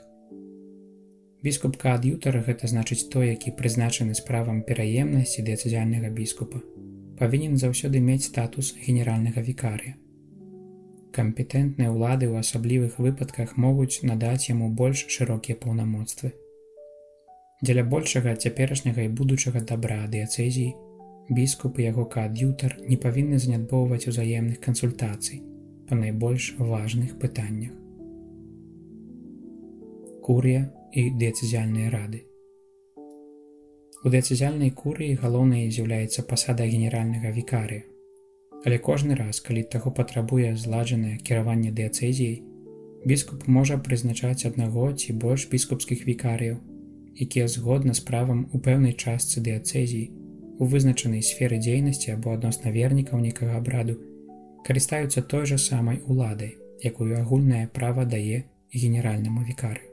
Біскуп-каад'ютар, гэта значыць той, які прызначаны справам пераемнасці дыяцэзіяльнага біскупа, павінен заўсёды мець статус генеральнага вікарыя. Кампетэнтныя ўлады ў асаблівых выпадках могуць надаць яму больш шырокія паўнамоцтвы. Дзеля большага цяперашняга і будучага дабра дыяцэзіі біскуп і яго каад'ютар не павінны занядбоўваць узаемных кансультацый па найбольш важных пытаннях. Курыя і дыяцэзіяльныя рады. У дыяцэзіяльнай курыі галоўнай з'яўляецца пасада генеральнага вікарыя. Але кожны раз, калі таго патрабуе зладжанае кіраванне дыяцэзіяй, біскуп можа прызначаць аднаго ці больш біскупскіх вікарыяў, якія згодна з правам у пэўнай частцы дыяцэзіі, у вызначанай сферы дзейнасці або адносна вернікаў нейкага абраду, карыстаюцца той жа самай уладай, якую агульнае права дае генеральнаму вікарыю.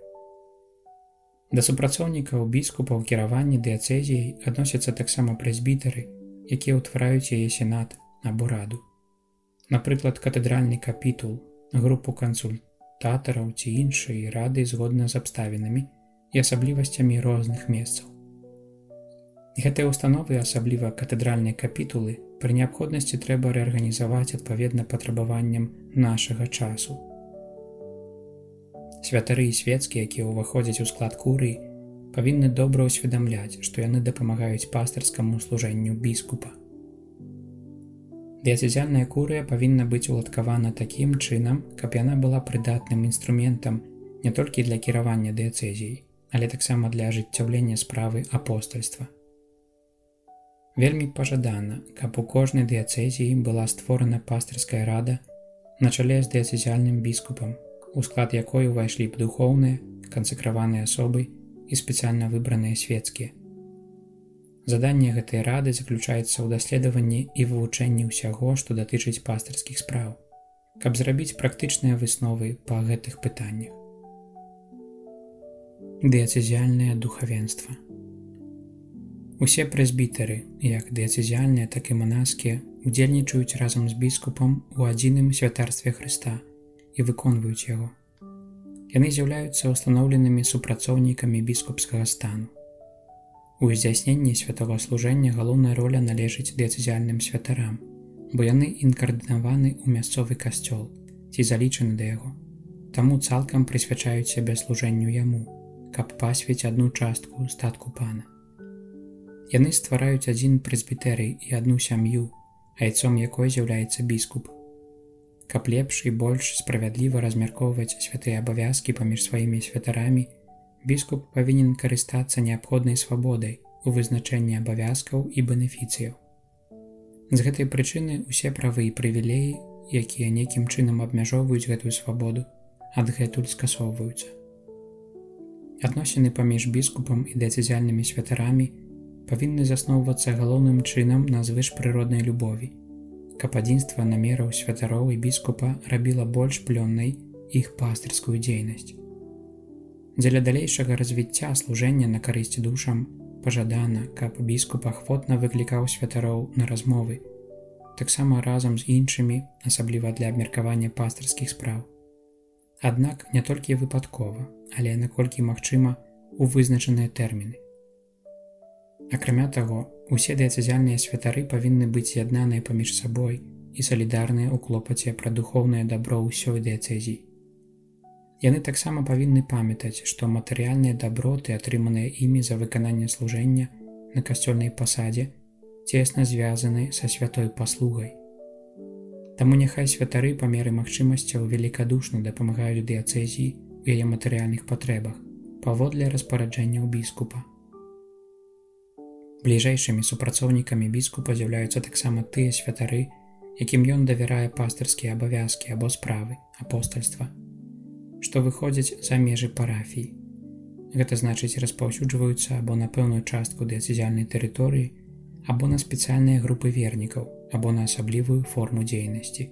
Да супрацоўнікаў біскупа ў кіраванні дыяцэзіяй адносяцца таксама прэзбітары, якія ўтвараюць яе сенат або раду. Напрыклад, катэдральны капітул, групу кансультатараў ці іншай рады згодна з абставінамі і асаблівасцямі розных месцаў. Гэтыя ўстановы, асабліва катэдральныя капітулы, пры неабходнасці трэба рэарганізаваць адпаведна патрабаванням нашага часу. Святары і свецкія, якія ўваходзяць у склад курыі, павінны добра ўсведамляць, што яны дапамагаюць пастырскаму служэнню біскупа. Дыяцэзіяльная курыя павінна быць уладкавана такім чынам, каб яна была прыдатным інструментам не толькі для кіравання дыяцэзіяй, але таксама для ажыццяўлення справы апостальства. Вельмі пажадана, каб у кожнай дыяцэзіі была створана пастырская рада на чале з дыяцэзіяльным біскупам, у склад якой увайшлі б духоўныя, кансакраваныя асобы і спецыяльна выбраныя свецкія. Заданне гэтай рады заключаецца ў даследаванні і вывучэнні ўсяго, што датычыць пастырскіх спраў, каб зрабіць практычныя высновы па гэтых пытаннях. Дыяцэзіяльнае духавенства. Усе прэзбітары, як дыяцэзіяльныя, так і манаскія, удзельнічаюць разам з біскупам у адзіным святарстве Хрыста і выконваюць яго. Яны з'яўляюцца ўстаноўленымі супрацоўнікамі біскупскага стану. У здзяйсненні святога служэння галоўная роля належыць дыяцэзіяльным святарам, бо яны інкардынаваны ў мясцовы касцёл ці залічаны да яго, таму цалкам прысвячаюць сябе служэнню яму, каб пасвіць адну частку статку пана. Яны ствараюць адзін прэзбітэрый і адну сям'ю, айцом якой з'яўляецца біскуп. Каб лепш і больш справядліва размяркоўваць святыя абавязкі паміж сваімі святарамі, біскуп павінен карыстацца неабходнай свабодай у вызначэнні абавязкаў і бенефіцыяў. З гэтай прычыны усе правы і прывілеі, якія нейкім чынам абмяжоўваюць гэтую свабоду, адгэтуль скасоўваюцца. Адносіны паміж біскупам і дыяцэзіяльнымі святарамі павінны засноўвацца галоўным чынам на звышпрыроднай любові, каб адзінства намераў святароў і біскупа рабіла больш плённай іх пастырскую дзейнасць. Дзеля далейшага развіцця служэння на карысць душам пажадана, каб біскуп ахвотна выклікаў святароў на размовы, таксама разам з іншымі, асабліва для абмеркавання пастырскіх спраў. Аднак не толькі выпадкова, але наколькі магчыма у вызначаныя тэрміны. Акрамя таго, усе дыяцэзіяльныя святары павінны быць з'яднаныя паміж сабой і салідарныя ў клопаце пра духоўнае дабро ўсёй дыяцэзіі. Яны таксама павінны памятаць, што матэрыяльныя даброты, атрыманыя імі за выкананне служэння на касцёльнай пасадзе, цесна звязаны са святой паслугай. Таму няхай святары па меры магчымасцяў велікадушна дапамагаюць дыяцэзіі ў яе матэрыяльных патрэбах паводле распараджэнняў біскупа. Бліжэйшымі супрацоўнікамі біскупа з'яўляюцца таксама тыя святары, якім ён давярае пастырскія абавязкі або справы апостальства, што выходзяць за межы парафіі. Гэта значыць, распаўсюджваюцца або на пэўную частку дыяцэзіяльнай тэрыторыі, або на спецыяльныя групы вернікаў, або на асаблівую форму дзейнасці.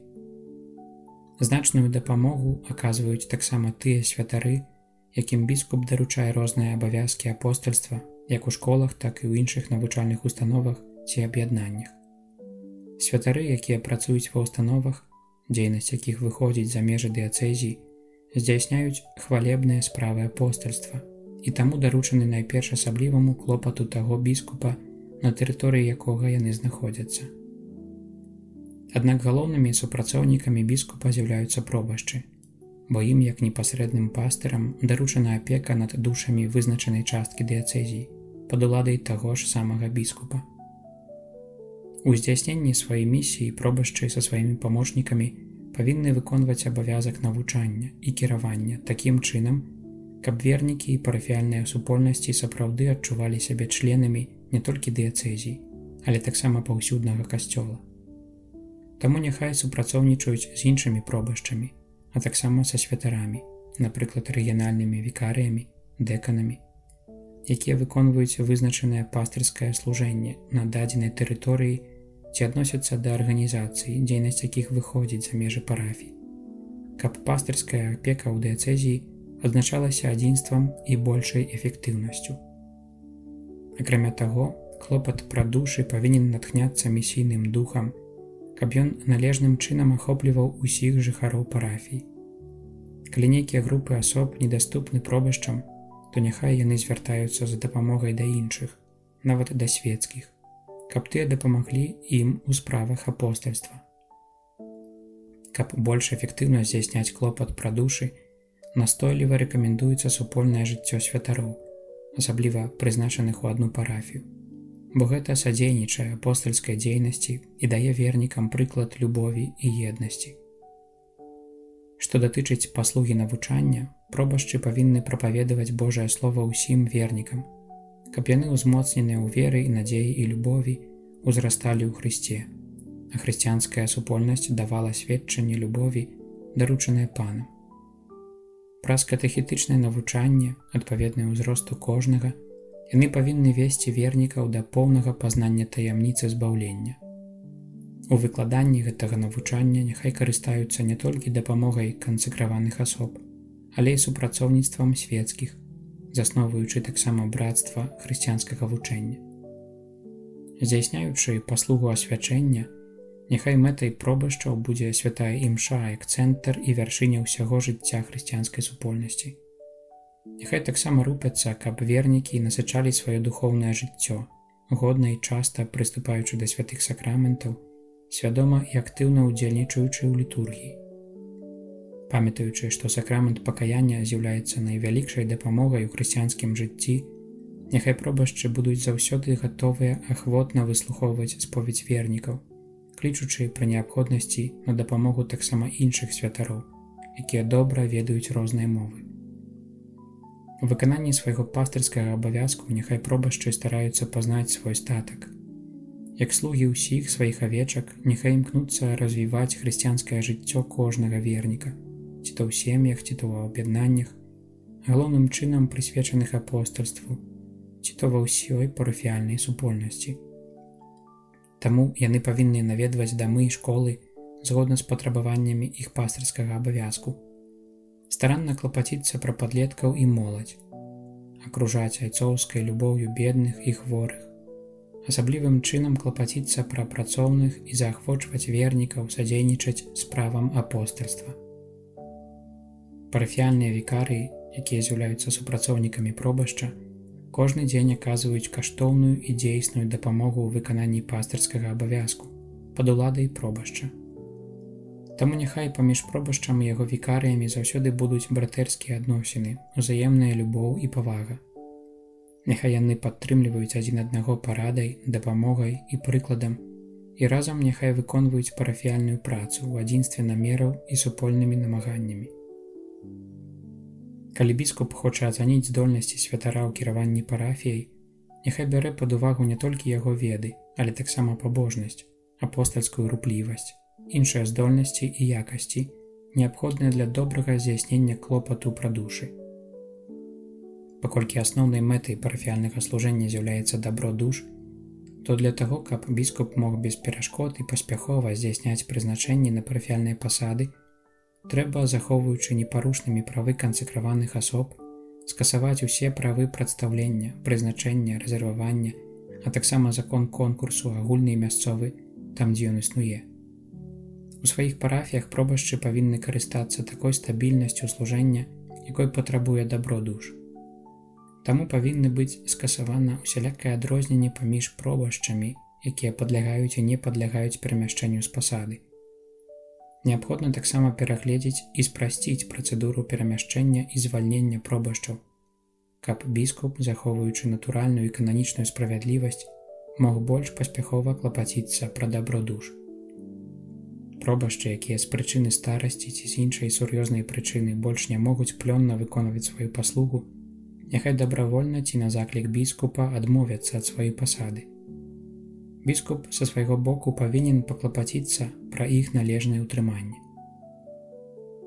Значную дапамогу аказваюць таксама тыя святары, якім біскуп даручае розныя абавязкі апостальства, як у школах, так і ў іншых навучальных установах ці аб'яднаннях. Святары, якія працуюць ва ўстановах, дзейнасць якіх выходзіць за межы дыяцэзіі, здзяйсняюць хвалебныя справы апостальства і таму даручаны найперш асабліваму клопату таго біскупа, на тэрыторыі якога яны знаходзяцца. Аднак галоўнымі супрацоўнікамі біскупа з'яўляюцца пробашчы, бо ім, як непасрэдным пастырам, даручана апека над душамі вызначанай часткі дыяцэзіі пад уладай таго ж самага біскупа. У здзяйсненні сваёй місіі пробашчы са сваімі памочнікамі павінны выконваць абавязак навучання і кіравання такім чынам, каб вернікі і парафіяльныя супольнасці сапраўды адчувалі сябе членамі не толькі дыяцэзій, але таксама паўсюднага касцёла. Таму няхай супрацоўнічаюць з іншымі пробашчамі, а таксама са святарамі, напрыклад, рэгіянальнымі вікарыямі, дэканамі, якія выконваюць вызначанае пастырскае служэнне на дадзенай тэрыторыі ці адносяцца да арганізацый, дзейнасць якіх выходзіць за межы парафій, каб пастырская апека ў дыяцэзіі адзначалася адзінствам і большай эфектыўнасцю. Акрамя таго, клопат пра душы павінен натхняцца місійным духам, каб ён належным чынам ахопліваў усіх жыхароў парафій. Калі нейкія групы асоб недаступны пробашчам, то няхай яны звяртаюцца за дапамогай да іншых, нават да свецкіх, каб тыя дапамаглі ім у справах апостальства. Каб больш эфектыўна здзяйсняць клопат пра душы, настойліва рэкамендуецца супольнае жыццё святароў, асабліва прызначаных у адну парафію, бо гэта садзейнічае апостальскай дзейнасці і дае вернікам прыклад любові і еднасці. Што датычыць паслугі навучання, пробашчы павінны прапаведаваць Божае Слова ўсім вернікам, каб яны ўзмоцненыя ў веры і надзеі і любові узрасталі ў Хрысце, а хрысціянская супольнасць давала сведчанне любові, даручанае Панам. Праз катэхетычнае навучанне, адпаведнае ўзросту кожнага, яны павінны весці вернікаў да поўнага пазнання таямніцы збаўлення. У выкладанні гэтага навучання няхай карыстаюцца не толькі дапамогай кансакраваных асоб, але і супрацоўніцтвам свецкіх, засноўваючы таксама брацтва хрысціянскага вучэння. Здзяйсняючы паслугу асвячэння, няхай мэтай пробашчаў будзе святая імша як цэнтр і вяршыня ўсяго жыцця хрысціянскай супольнасці. Няхай таксама рупяцца, каб вернікі насычалі сваё духоўнае жыццё, годна і часта прыступаючы да святых сакраментаў, свядома і актыўна ўдзельнічаючы ў літургіі. Памятаючы, што сакрамент пакаяння з'яўляецца найвялікшай дапамогай у хрысціянскім жыцці, няхай пробашчы будуць заўсёды гатовыя ахвотна выслухоўваць споведь вернікаў, клічучы пры неабходнасці на дапамогу таксама іншых святароў, якія добра ведаюць розныя мовы. У выкананні свайго пастырскага абавязку няхай пробашчы стараюцца пазнаць свой статак. Як слугі ўсіх сваіх авечак, няхай імкнуцца развіваць хрысціянскае жыццё кожнага верніка, ці то ў сем'ях, ці то ў аб'яднаннях, галоўным чынам прысвечаных апостальству, ці то ва ўсёй парафіяльнай супольнасці. Таму яны павінны наведваць дамы і школы згодна з патрабаваннямі іх пастырскага абавязку, старанна клапаціцца пра падлеткаў і моладзь, акружаць айцоўскай любоўю бедных і хворых, асаблівым чынам клапаціцца пра працоўных і заахвочваць вернікаў садзейнічаць справам апостальства. Парафіяльныя вікарыі, якія з'яўляюцца супрацоўнікамі пробашча, кожны дзень аказваюць каштоўную і дзейсную дапамогу ў выкананні пастырскага абавязку пад уладай пробашча. Таму няхай паміж пробашчам і яго вікарыямі заўсёды будуць братэрскія адносіны, узаемная любоў і павага. Няхай яны падтрымліваюць адзін аднаго парадай, дапамогай і прыкладам, і разам няхай выконваюць парафіяльную працу ў адзінстве намераў і супольнымі намаганнямі. Калі біскуп хоча ацаніць здольнасці святара ў кіраванні парафіяй, няхай бярэ пад увагу не толькі яго веды, але таксама пабожнасць, апостальскую руплівасць, іншыя здольнасці і якасці, неабходныя для добрага здзяйснення клопату пра душы. Паколькі асноўнай мэтай парафіяльнага служэння з'яўляецца дабро душ, то для таго, каб біскуп мог без перашкод і паспяхова здзяйсняць прызначэнні на парафіяльныя пасады, трэба, захоўваючы непарушнымі правы кансакраваных асоб, скасаваць усе правы прадстаўлення, прызначэння, рэзервавання, а таксама закон конкурсу агульны і мясцовы там, дзе ён існуе. У сваіх парафіях пробашчы павінны карыстацца такой стабільнасцю служэння, якой патрабуе дабро душ. Таму павінны быць скасавана усялякае адрозненне паміж пробашчамі, якія падлягаюць і не падлягаюць перамяшчэнню з пасады. Неабходна таксама перагледзець і спрасціць працэдуру перамяшчэння і звальнення пробашчаў, каб біскуп, захоўваючы натуральную і кананічную справядлівасць, мог больш паспяхова клапаціцца пра дабро душ. Пробашчы, якія з прычыны старасці ці з іншай сур'ёзнай прычыны больш не могуць плённа выконваць сваю паслугу, няхай дабравольна ці на заклік біскупа адмовяцца ад сваёй пасады. Біскуп са свайго боку павінен паклапаціцца пра іх належнае ўтрыманне.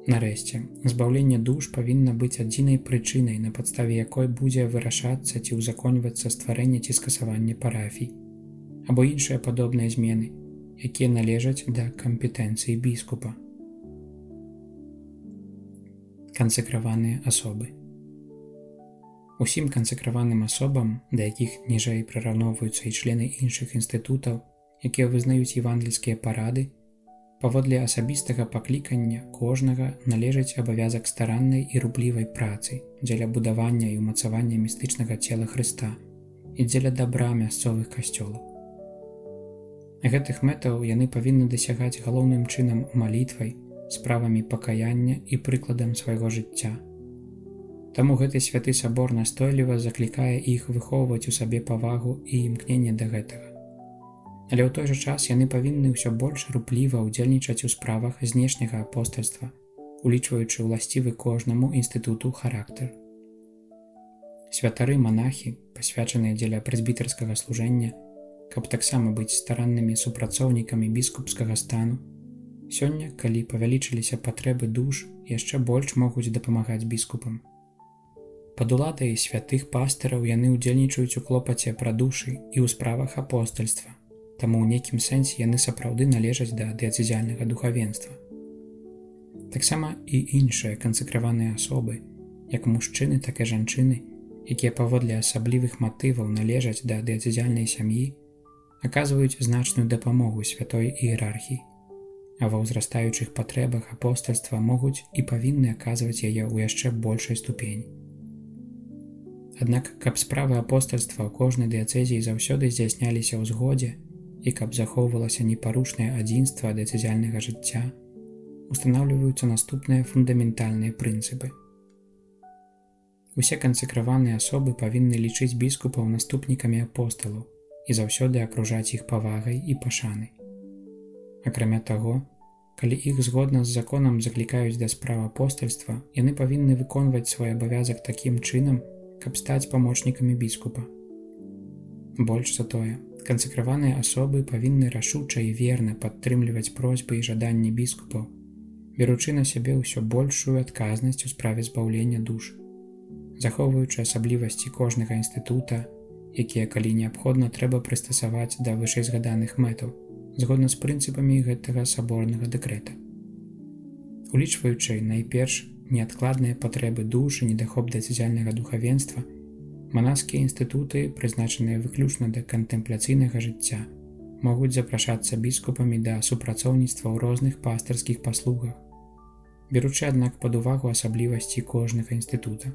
Нарэшце, збаўленне душ павінна быць адзінай прычынай, на падставе якой будзе вырашацца ці ўзаконьвацца стварэнне ці скасаванне парафій, або іншыя падобныя змены, якія належаць да кампетэнцыі біскупа. Кансекраваныя асобы. Усім кансекраваным асобам, да якіх ніжэй прыраўноўваюцца і члены іншых інстытутаў, якія вызнаюць евангельскія парады, паводле асабістага паклікання кожнага належыць абавязак стараннай і руплівай працы дзеля будавання і ўмацавання містычнага цела Хрыста і дзеля дабра мясцовых касцёлаў. Гэтых мэтаў яны павінны дасягаць галоўным чынам малітвай, справамі пакаяння і прыкладам свайго жыцця. Таму гэты святы сабор настойліва заклікае іх выхоўваць у сабе павагу і імкненне да гэтага. Але ў той жа час яны павінны ўсё больш рупліва ўдзельнічаць у справах знешняга апостальства, улічваючы ўласцівы кожнаму інстытуту характар. Святары-манахі, пасвячаныя дзеля прэзбітарскага служэння, каб таксама быць стараннымі супрацоўнікамі біскупскага стану, сёння, калі павялічыліся патрэбы душ, яшчэ больш могуць дапамагаць біскупам. Пад уладай святых пастыраў яны ўдзельнічаюць у клопаце пра душы і ў справах апостальства, таму ў нейкім сэнсе яны сапраўды належаць да дыяцэзіяльнага духавенства. Таксама і іншыя кансекраваныя асобы, як мужчыны, так і жанчыны, якія паводле асаблівых матываў належаць да дыяцэзіяльнай сям'і, аказваюць значную дапамогу святой іерархіі, а ва ўзрастаючых патрэбах апостальства могуць і павінны аказваць яе ў яшчэ большай ступені. Аднак, каб справы апостальства ў кожнай дыяцэзіі заўсёды здзяйсняліся ў згодзе і каб захоўвалася непарушнае адзінства дыяцэзіяльнага жыцця, устанаўліваюцца наступныя фундаментальныя прынцыпы. Усе кансекраваныя асобы павінны лічыць біскупаў наступнікамі апосталаў і заўсёды акружаць іх павагай і пашанай. Акрамя таго, калі іх згодна з законам заклікаюць да справ апостальства, яны павінны выконваць свой абавязак такім чынам, каб стаць памочнікамі біскупа. Больш за тое, кансекраваныя асобы павінны рашуча і верна падтрымліваць просьбы і жаданні біскупаў, беручы на сябе ўсё большую адказнасць у справе збаўлення душ, захоўваючы асаблівасці кожнага інстытута, якія, калі неабходна, трэба прыстасаваць да вышэйзгаданых мэтаў, згодна з прынцыпамі гэтага саборнага дэкрэта. Улічваючы найперш неадкладныя патрэбы душ і недахоп дыяцэзіяльнага духавенства, манаскія інстытуты, прызначаныя выключна да кантэмпляцыйнага жыцця, могуць запрашацца біскупамі да супрацоўніцтва ў розных пастырскіх паслугах, беручы, аднак, пад увагу асаблівасці кожнага інстытута.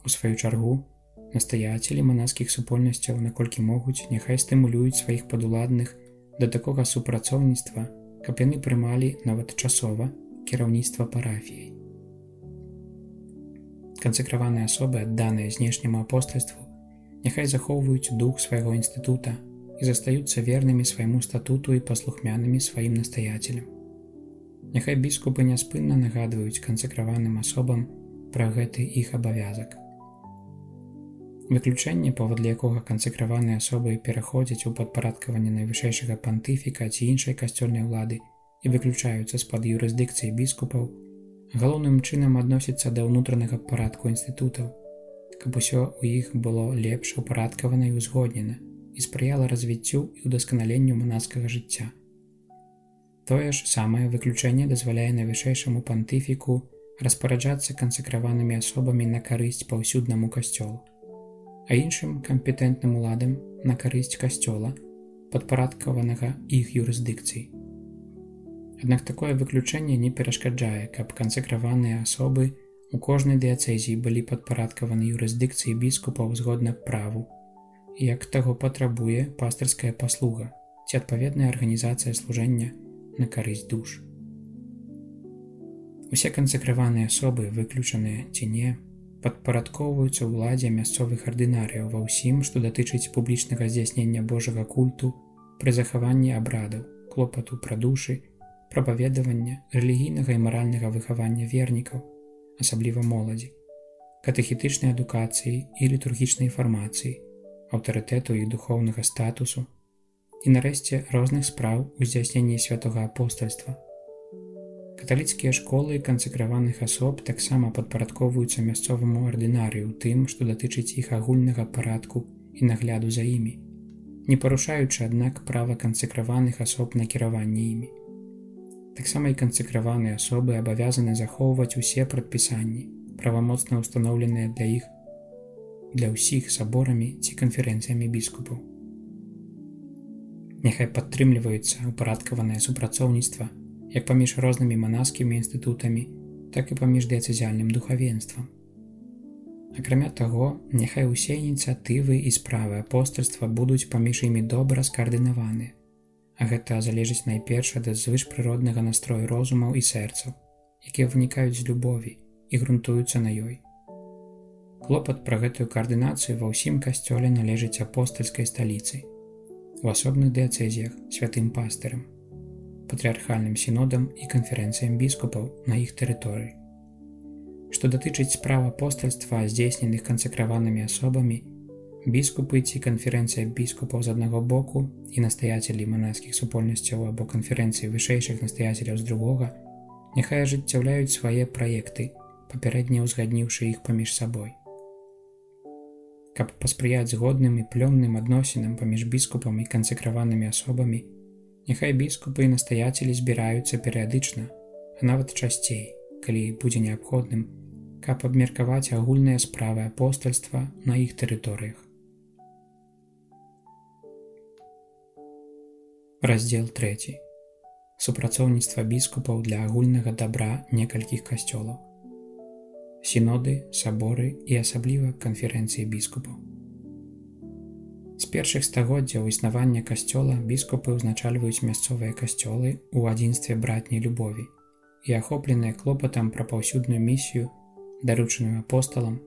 У сваю чаргу, настаяцелі манаскіх супольнасцяў, наколькі могуць, няхай стымулююць сваіх падуладных да такога супрацоўніцтва, каб яны прымалі нават часова кіраўніцтва парафіяй. Кансекраваныя асобы, адданыя знешняму апостальству, няхай захоўваюць дух свайго інстытута і застаюцца вернымі свайму статуту і паслухмянымі сваім настаяцелям. Няхай біскупы няспынна нагадваюць кансекраваным асобам пра гэты іх абавязак. Выключэнне, паводле якога кансекраваныя асобы пераходзяць у падпарадкаванне найвышэйшага пантыфіка ці іншай касцёльнай улады і выключаюцца з-пад юрысдыкцыі біскупаў, галоўным чынам адносіцца да ўнутранага парадку інстытутаў, каб усё ў іх было лепш упарадкавана і ўзгоднена і спрыяла развіццю і ўдасканаленню манаскага жыцця. Тое ж самае выключэнне дазваляе найвышэйшаму пантыфіку распараджацца кансекраванымі асобамі на карысць паўсюднаму касцёлу, а іншым кампетэнтным уладам на карысць касцёла, падпарадкаванага іх юрысдыкцыі. Аднак такое выключэнне не перашкаджае, каб кансекраваныя асобы у кожнай дыяцэзіі былі падпарадкаваны юрысдыкцыі біскупаў згодна праву, як таго патрабуе пастырская паслуга ці адпаведная арганізацыя служэння на карысць душ. Усе кансекраваныя асобы, выключаныя ці не, падпарадкоўваюцца ўладзе мясцовых ардынарыяў ва ўсім, што датычыць публічнага здзяйснення Божага культу пры захаванні абрадаў, клопату пра душы прапаведавання, рэлігійнага і маральнага выхавання вернікаў, асабліва моладзі, катэхетычнай адукацыі і літургічнай фармацыі, аўтарытэту і духоўнага статусу і, нарэшце, розных спраў у здзяйсненні святога апостальства. Каталіцкія школы кансакраваных асоб таксама падпарадкоўваюцца мясцоваму ардынарыю тым, што датычыць іх агульнага парадку і нагляду за імі, не парушаючы, аднак, права кансакраваных асоб на кіраванне імі. Таксама і кансакраваныя асобы абавязаны захоўваць усе прадпісанні, правамоцна ўстаноўленыя для ўсіх саборамі ці канферэнцыямі біскупаў. Няхай падтрымліваецца ўпарадкаванае супрацоўніцтва як паміж рознымі манаскімі інстытутамі, так і паміж дыяцэзіяльным духавенствам. Акрамя таго, няхай усе ініцыятывы і справы апостальства будуць паміж імі добра скаардынаваныя, а гэта залежыць найперш ад звышпрыроднага настрою розумаў і сэрцаў, якія вынікаюць з любові і грунтуюцца на ёй. Клопат пра гэтую каардынацыю ва ўсім касцёле належыць апостальскай сталіцы, у асобных дыяцэзіях святым пастырам, патрыархальным сінодам і канферэнцыям біскупаў на іх тэрыторыі. Што датычыць спраў апостальства, здзейсненых кансакраванымі асобамі, біскупы ці канферэнцыя біскупаў з аднаго боку і настаяцелі манаскіх супольнасцяў або канферэнцыі вышэйшых настаяцеляў з другога, няхай ажыццяўляюць свае праекты, папярэдне ўзгадніўшы іх паміж сабой. Каб паспрыяць згодным і плённым адносінам паміж біскупам і кансакраванымі асобамі, няхай біскупы і настаяцелі збіраюцца перыядычна, а нават часцей, калі будзе неабходным, каб абмеркаваць агульныя справы апостальства на іх тэрыторыях. Раздзел 3. Супрацоўніцтва біскупаў для агульнага дабра некалькіх касцёлаў. Сіноды, саборы і асабліва канферэнцыі біскупаў. З першых стагоддзяў існавання касцёла біскупы ўзначальваюць мясцовыя касцёлы ў адзінстве братняй любові і, ахопленыя клопатам пра паўсюдную місію, даручаную апосталам,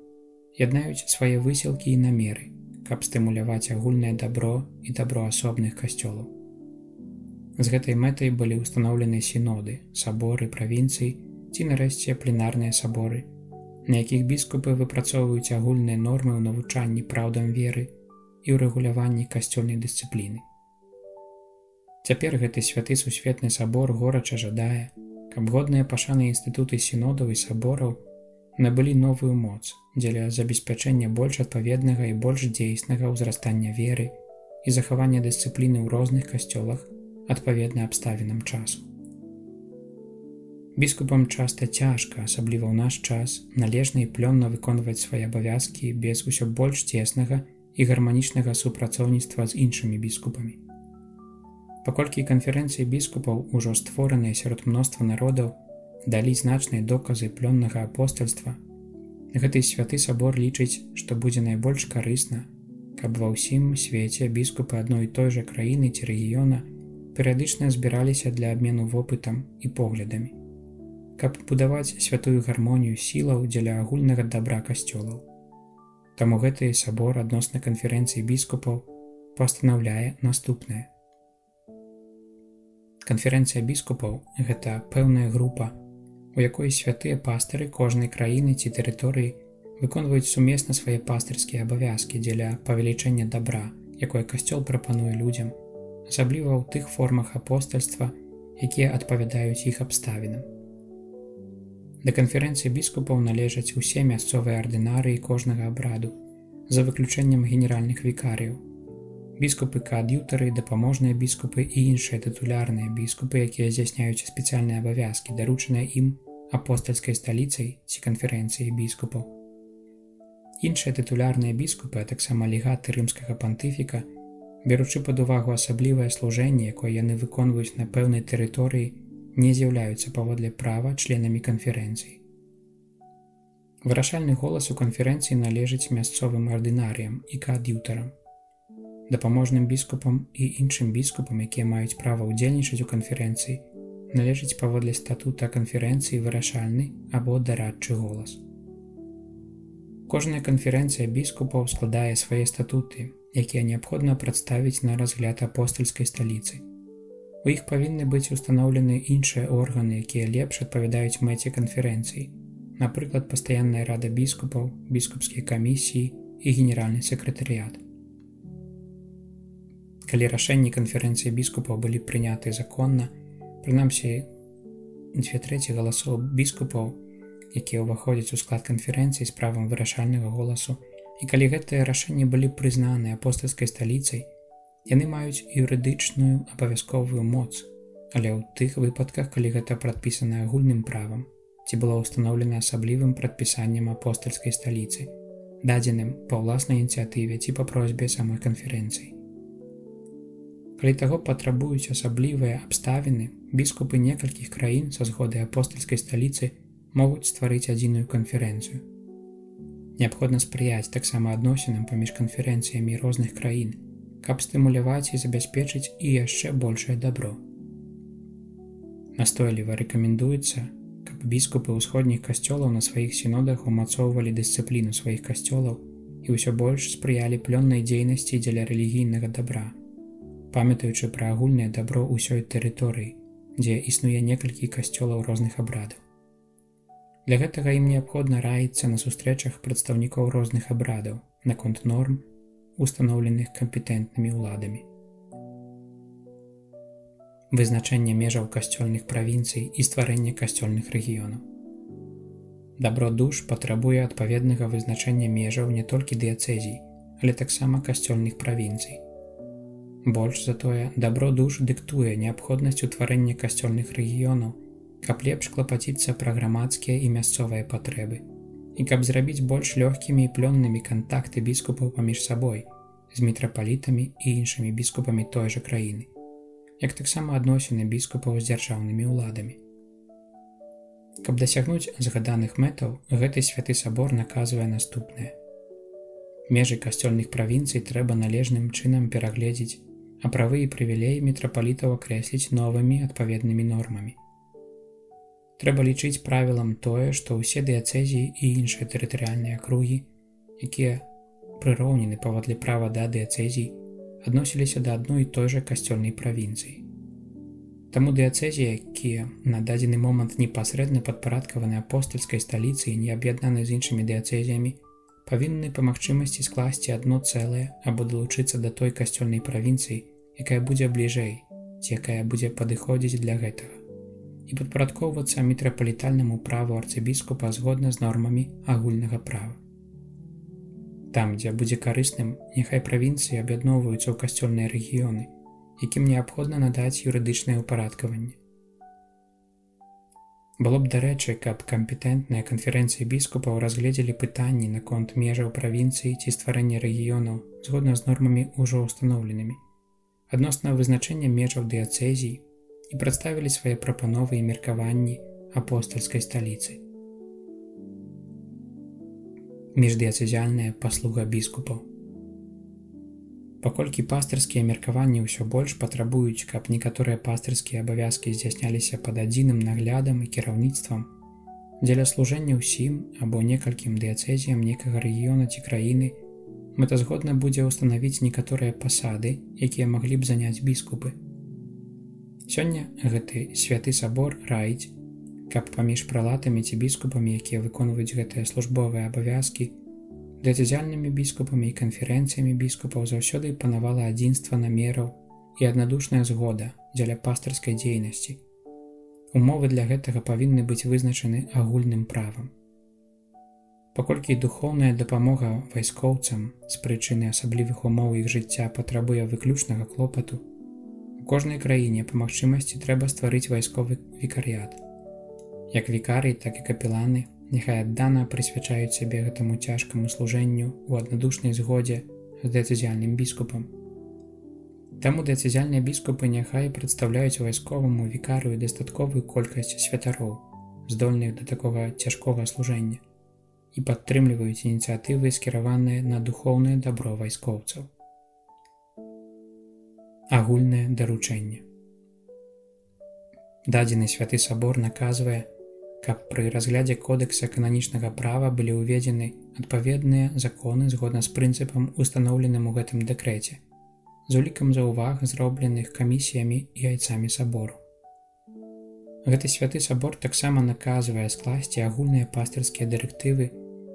яднаюць свае высілкі і намеры, каб стымуляваць агульнае дабро і дабро асобных касцёлаў. З гэтай мэтай былі ўстаноўлены сіноды, саборы правінцый ці, нарэшце, пленарныя саборы, на якіх біскупы выпрацоўваюць агульныя нормы ў навучанні праўдам веры і ў рэгуляванні касцёльнай дысцыпліны. Цяпер гэты святы сусветны сабор горача жадае, каб годныя пашаны інстытуты сінодаў і сабораў набылі новую моц дзеля забеспячэння больш адпаведнага і больш дзейснага ўзрастання веры і захавання дысцыпліны ў розных касцёлах адпаведна абставінам часу. Біскупам часта цяжка, асабліва ў наш час, належна і плённа выконваць свае абавязкі без усё больш цеснага і гарманічнага супрацоўніцтва з іншымі біскупамі. Паколькі канферэнцыі біскупаў, ужо створаныя сярод мноства народаў, далі значныя доказы плённага апостальства, гэты святы сабор лічыць, што будзе найбольш карысна, каб ва ўсім свеце біскупы адной і той жа краіны ці рэгіёна перыядычна збіраліся для абмену вопытам і поглядамі, каб будаваць святую гармонію сілаў дзеля агульнага дабра касцёлаў. Таму гэты сабор адносна канферэнцыі біскупаў пастанаўляе наступнае. Канферэнцыя біскупаў – гэта пэўная група, у якой святыя пастыры кожнай краіны ці тэрыторыі выконваюць сумесна свае пастырскія абавязкі дзеля павелічэння дабра, якое касцёл прапануе людзям, асабліва ў тых формах апостальства, якія адпавядаюць іх абставінам. Да канферэнцыі біскупаў належаць усе мясцовыя ардынарыі кожнага абраду, за выключэннем генеральных вікарыяў, біскупы-каад'ютары, дапаможныя біскупы і іншыя тытулярныя біскупы, якія здзяйсняюць спецыяльныя абавязкі, даручаныя ім апостальскай сталіцай ці канферэнцыяй біскупаў. Іншыя тытулярныя біскупы, а таксама легаты рымскага пантыфіка, беручы пад увагу асаблівае служэнне, якое яны выконваюць на пэўнай тэрыторыі, не з'яўляюцца паводле права членамі канферэнцыі. Вырашальны голас у канферэнцыі належыць мясцовым ардынарыям і каад'ютарам, дапаможным біскупам і іншым біскупам, якія маюць права ўдзельнічаць у канферэнцыі, належыць паводле статута канферэнцыі вырашальны або дарадчы голас. Кожная канферэнцыя біскупаў складае свае статуты, якія неабходна прадставіць на разгляд апостальскай сталіцы. У іх павінны быць устаноўлены іншыя органы, якія лепш адпавядаюць мэце канферэнцыі, напрыклад, пастаянная рада біскупаў, біскупскія камісіі і генеральны сакратарыят. Калі рашэнні канферэнцыі біскупаў былі прыняты законна, прынамсі 2/3 галасоў біскупаў, якія ўваходзяць у склад канферэнцыі з правам вырашальнага голасу, і калі гэтыя рашэнні былі прызнаны апостальскай сталіцай, яны маюць юрыдычную абавязковую моц, але ў тых выпадках, калі гэта прадпісана агульным правам ці было ўстаноўлена асаблівым прадпісаннем апостальскай сталіцы, дадзеным па ўласнай ініцыятыве ці па просьбе самой канферэнцыі. Калі таго патрабуюць асаблівыя абставіны, біскупы некалькіх краін са згоды апостальскай сталіцы могуць стварыць адзіную канферэнцыю. Неабходна спрыяць таксама адносінам паміж канферэнцыямі розных краін, каб стымуляваць і забяспечыць і яшчэ большае дабро. Настойліва рэкамендуецца, каб біскупы ўсходніх касцёлаў на сваіх сінодах умацоўвалі дысцыпліну сваіх касцёлаў і ўсё больш спрыялі плённай дзейнасці дзеля рэлігійнага дабра, памятаючы пра агульнае дабро ўсёй тэрыторыі, дзе існуе некалькі касцёлаў розных абрадаў. Для гэтага ім неабходна раіцца на сустрэчах прадстаўнікоў розных абрадаў наконт норм, устаноўленых кампетэнтнымі ўладамі. Вызначэнне межаў касцёльных правінцый і стварэнне касцёльных рэгіёнаў. Дабро душ патрабуе адпаведнага вызначэння межаў не толькі дыяцэзій, але таксама касцёльных правінцый. Больш за тое, дабро душ дыктуе неабходнасць утварэння касцёльных рэгіёнаў, каб лепш клапаціцца пра грамадскія і мясцовыя патрэбы, і каб зрабіць больш лёгкімі і плённымі кантакты біскупаў паміж сабой, з мітрапалітамі і іншымі біскупамі той жа краіны, як таксама адносіны біскупаў з дзяржаўнымі ўладамі. Каб дасягнуць згаданых мэтаў, гэты святы сабор наказвае наступнае. Межы касцёльных правінцый трэба належным чынам перагледзець, а правы і прывілеі мітрапалітаў акрэсліць новымі адпаведнымі нормамі. Трэба лічыць правілам тое, што ўсе дыяцэзіі і іншыя тэрытарыяльныя акругі, якія прыроўнены паводле права да дыяцэзій, адносіліся да адной і той жа касцёльнай правінцыі. Таму дыяцэзіі, якія на дадзены момант непасрэдна падпарадкаваны апостальскай сталіцы і не аб'яднаны з іншымі дыяцэзіямі, павінны па магчымасці скласці адно цэлае або далучыцца да той касцёльнай правінцыі, якая будзе бліжэй, ці якая будзе падыходзіць для гэтага, і падпарадкоўвацца мітрапалітальнаму праву арцыбіскупа згодна з нормамі агульнага права. Там, дзе будзе карысным, няхай правінцыі аб'ядноўваюцца ў касцёльныя рэгіёны, якім неабходна надаць юрыдычнае ўпарадкаванне. Было б дарэчы, каб кампетэнтныя канферэнцыі біскупаў разгледзелі пытанні наконт межаў правінцыі ці стварэння рэгіёнаў згодна з нормамі ўжо ўстаноўленымі, адносна вызначэння межаў дыяцэзій і прадставілі свае прапановы і меркаванні апостальскай сталіцы. Міждыяцэзіяльная паслуга біскупаў. Паколькі пастырскія меркаванні ўсё больш патрабуюць, каб некаторыя пастырскія абавязкі здзяйсняліся пад адзіным наглядам і кіраўніцтвам, дзеля служэння ўсім або некалькім дыяцэзіям некага рэгіёна ці краіны, мэтазгодна будзе ўстанавіць некаторыя пасады, якія маглі б заняць біскупы. Сёння гэты святы сабор раіць, каб паміж пралатамі ці біскупамі, якія выконваюць гэтыя службовыя абавязкі, дыяцэзіяльнымі біскупамі і канферэнцыямі біскупаў заўсёды панавала адзінства намераў і аднадушная згода дзеля пастырскай дзейнасці. Умовы для гэтага павінны быць вызначаны агульным правам. Паколькі духоўная дапамога вайскоўцам з прычыны асаблівых умоў іх жыцця патрабуе выключнага клопату, у кожнай краіне па магчымасці трэба стварыць вайсковы вікарыят. Як вікарый, так і капеланы няхай аддана прысвячаюць сябе гэтаму цяжкаму служэнню ў аднадушнай згодзе з дыяцэзіяльным біскупам. Таму дыяцэзіяльныя біскупы няхай прадстаўляюць вайсковаму вікарыю дастатковую колькасць святароў, здольных да такога цяжкога служэння, і падтрымліваюць ініцыятывы, скіраваныя на духоўнае дабро вайскоўцаў. Агульнае даручэнне. Дадзены святы сабор наказвае, каб пры разглядзе кодэкса кананічнага права былі ўведзены адпаведныя законы згодна з прынцыпам, устаноўленым у гэтым дэкрэце, з улікам заўваг, зробленых камісіямі і айцамі сабору. Гэты святы сабор таксама наказвае скласці агульныя пастырскія дырэктывы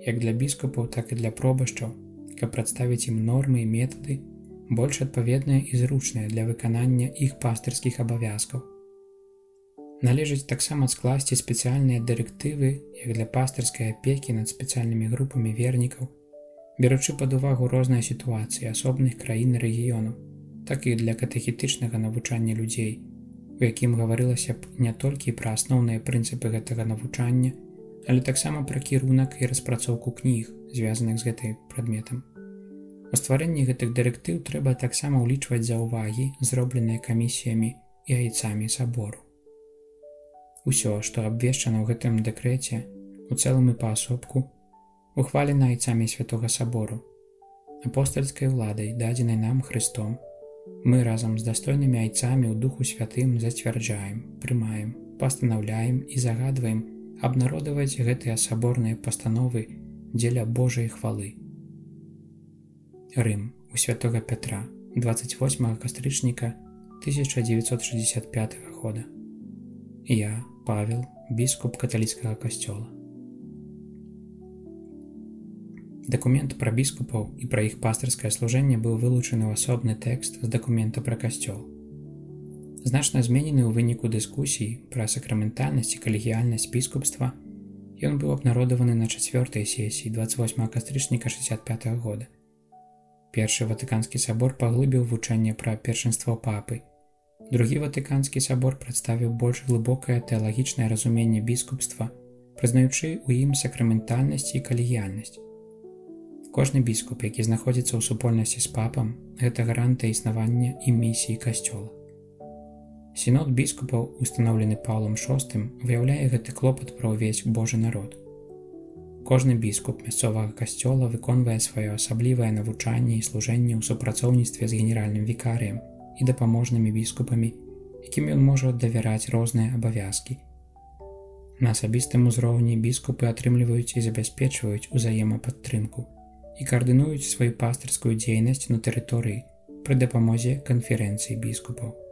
як для біскупаў, так і для пробашчаў, каб прадставіць ім нормы і метады, больш адпаведныя і зручныя для выканання іх пастырскіх абавязкаў. Належыць таксама скласці спецыяльныя дырэктывы як для пастырскай апекі над спецыяльнымі групамі вернікаў, беручы пад увагу розныя сітуацыі асобных краін і рэгіёнаў, так і для катэхетычнага навучання людзей, у якім гаварылася б не толькі пра асноўныя прынцыпы гэтага навучання, але таксама пра кірунак і распрацоўку кніг, звязаных з гэтым прадметам. У стварэнні гэтых дырэктыў трэба таксама ўлічваць заўвагі, зробленыя камісіямі і айцамі сабору. Усё, што абвешчана ў гэтым дэкрэце, у цэлым і паасобку, ухвалена айцамі Святога Сабору, апостальскай уладай, дадзенай нам Хрыстом. Мы разам з дастойнымі айцамі ў Духу Святым зацвярджаем, прымаем, пастанаўляем і загадваем абнародаваць гэтыя саборныя пастановы дзеля Божай хвалы. Рым, у Святога Пятра, 28 кастрычніка 1965 года. Я, Павел, біскуп каталіцкага касцёла. Дакумент пра біскупаў і пра іх пастырскае служэнне быў вылучаны ў асобны тэкст з дакумента пра касцёл. Значна зменены ў выніку дыскусій пра сакраментальнасць і калегіяльнасць біскупства, ён быў абнародаваны на 4-й сесіі 28 кастрычніка 65 года. Першы Ватыканскі сабор паглыбіў вучэнне пра першынство папы. Другі Ватыканскі сабор прадставіў больш глыбокае тэалагічнае разуменне біскупства, прызнаючы ў ім сакраментальнасць і калегіяльнасць. Кожны біскуп, які знаходзіцца ў супольнасці з папам, гэта гарантыя існавання і місіі касцёла. Сінод біскупаў, устаноўлены Паўлам VI, выяўляе гэты клопат пра ўвесь Божы народ. Кожны біскуп мясцовага касцёла выконвае сваё асаблівае навучанне і служэнне ў супрацоўніцтве з генеральным вікарыем і дапаможнымі біскупамі, якім ён можа давяраць розныя абавязкі. На асабістым узроўні біскупы атрымліваюць і забяспечваюць узаемападтрымку і каардынуюць сваю пастырскую дзейнасць на тэрыторыі пры дапамозе канферэнцыі біскупаў.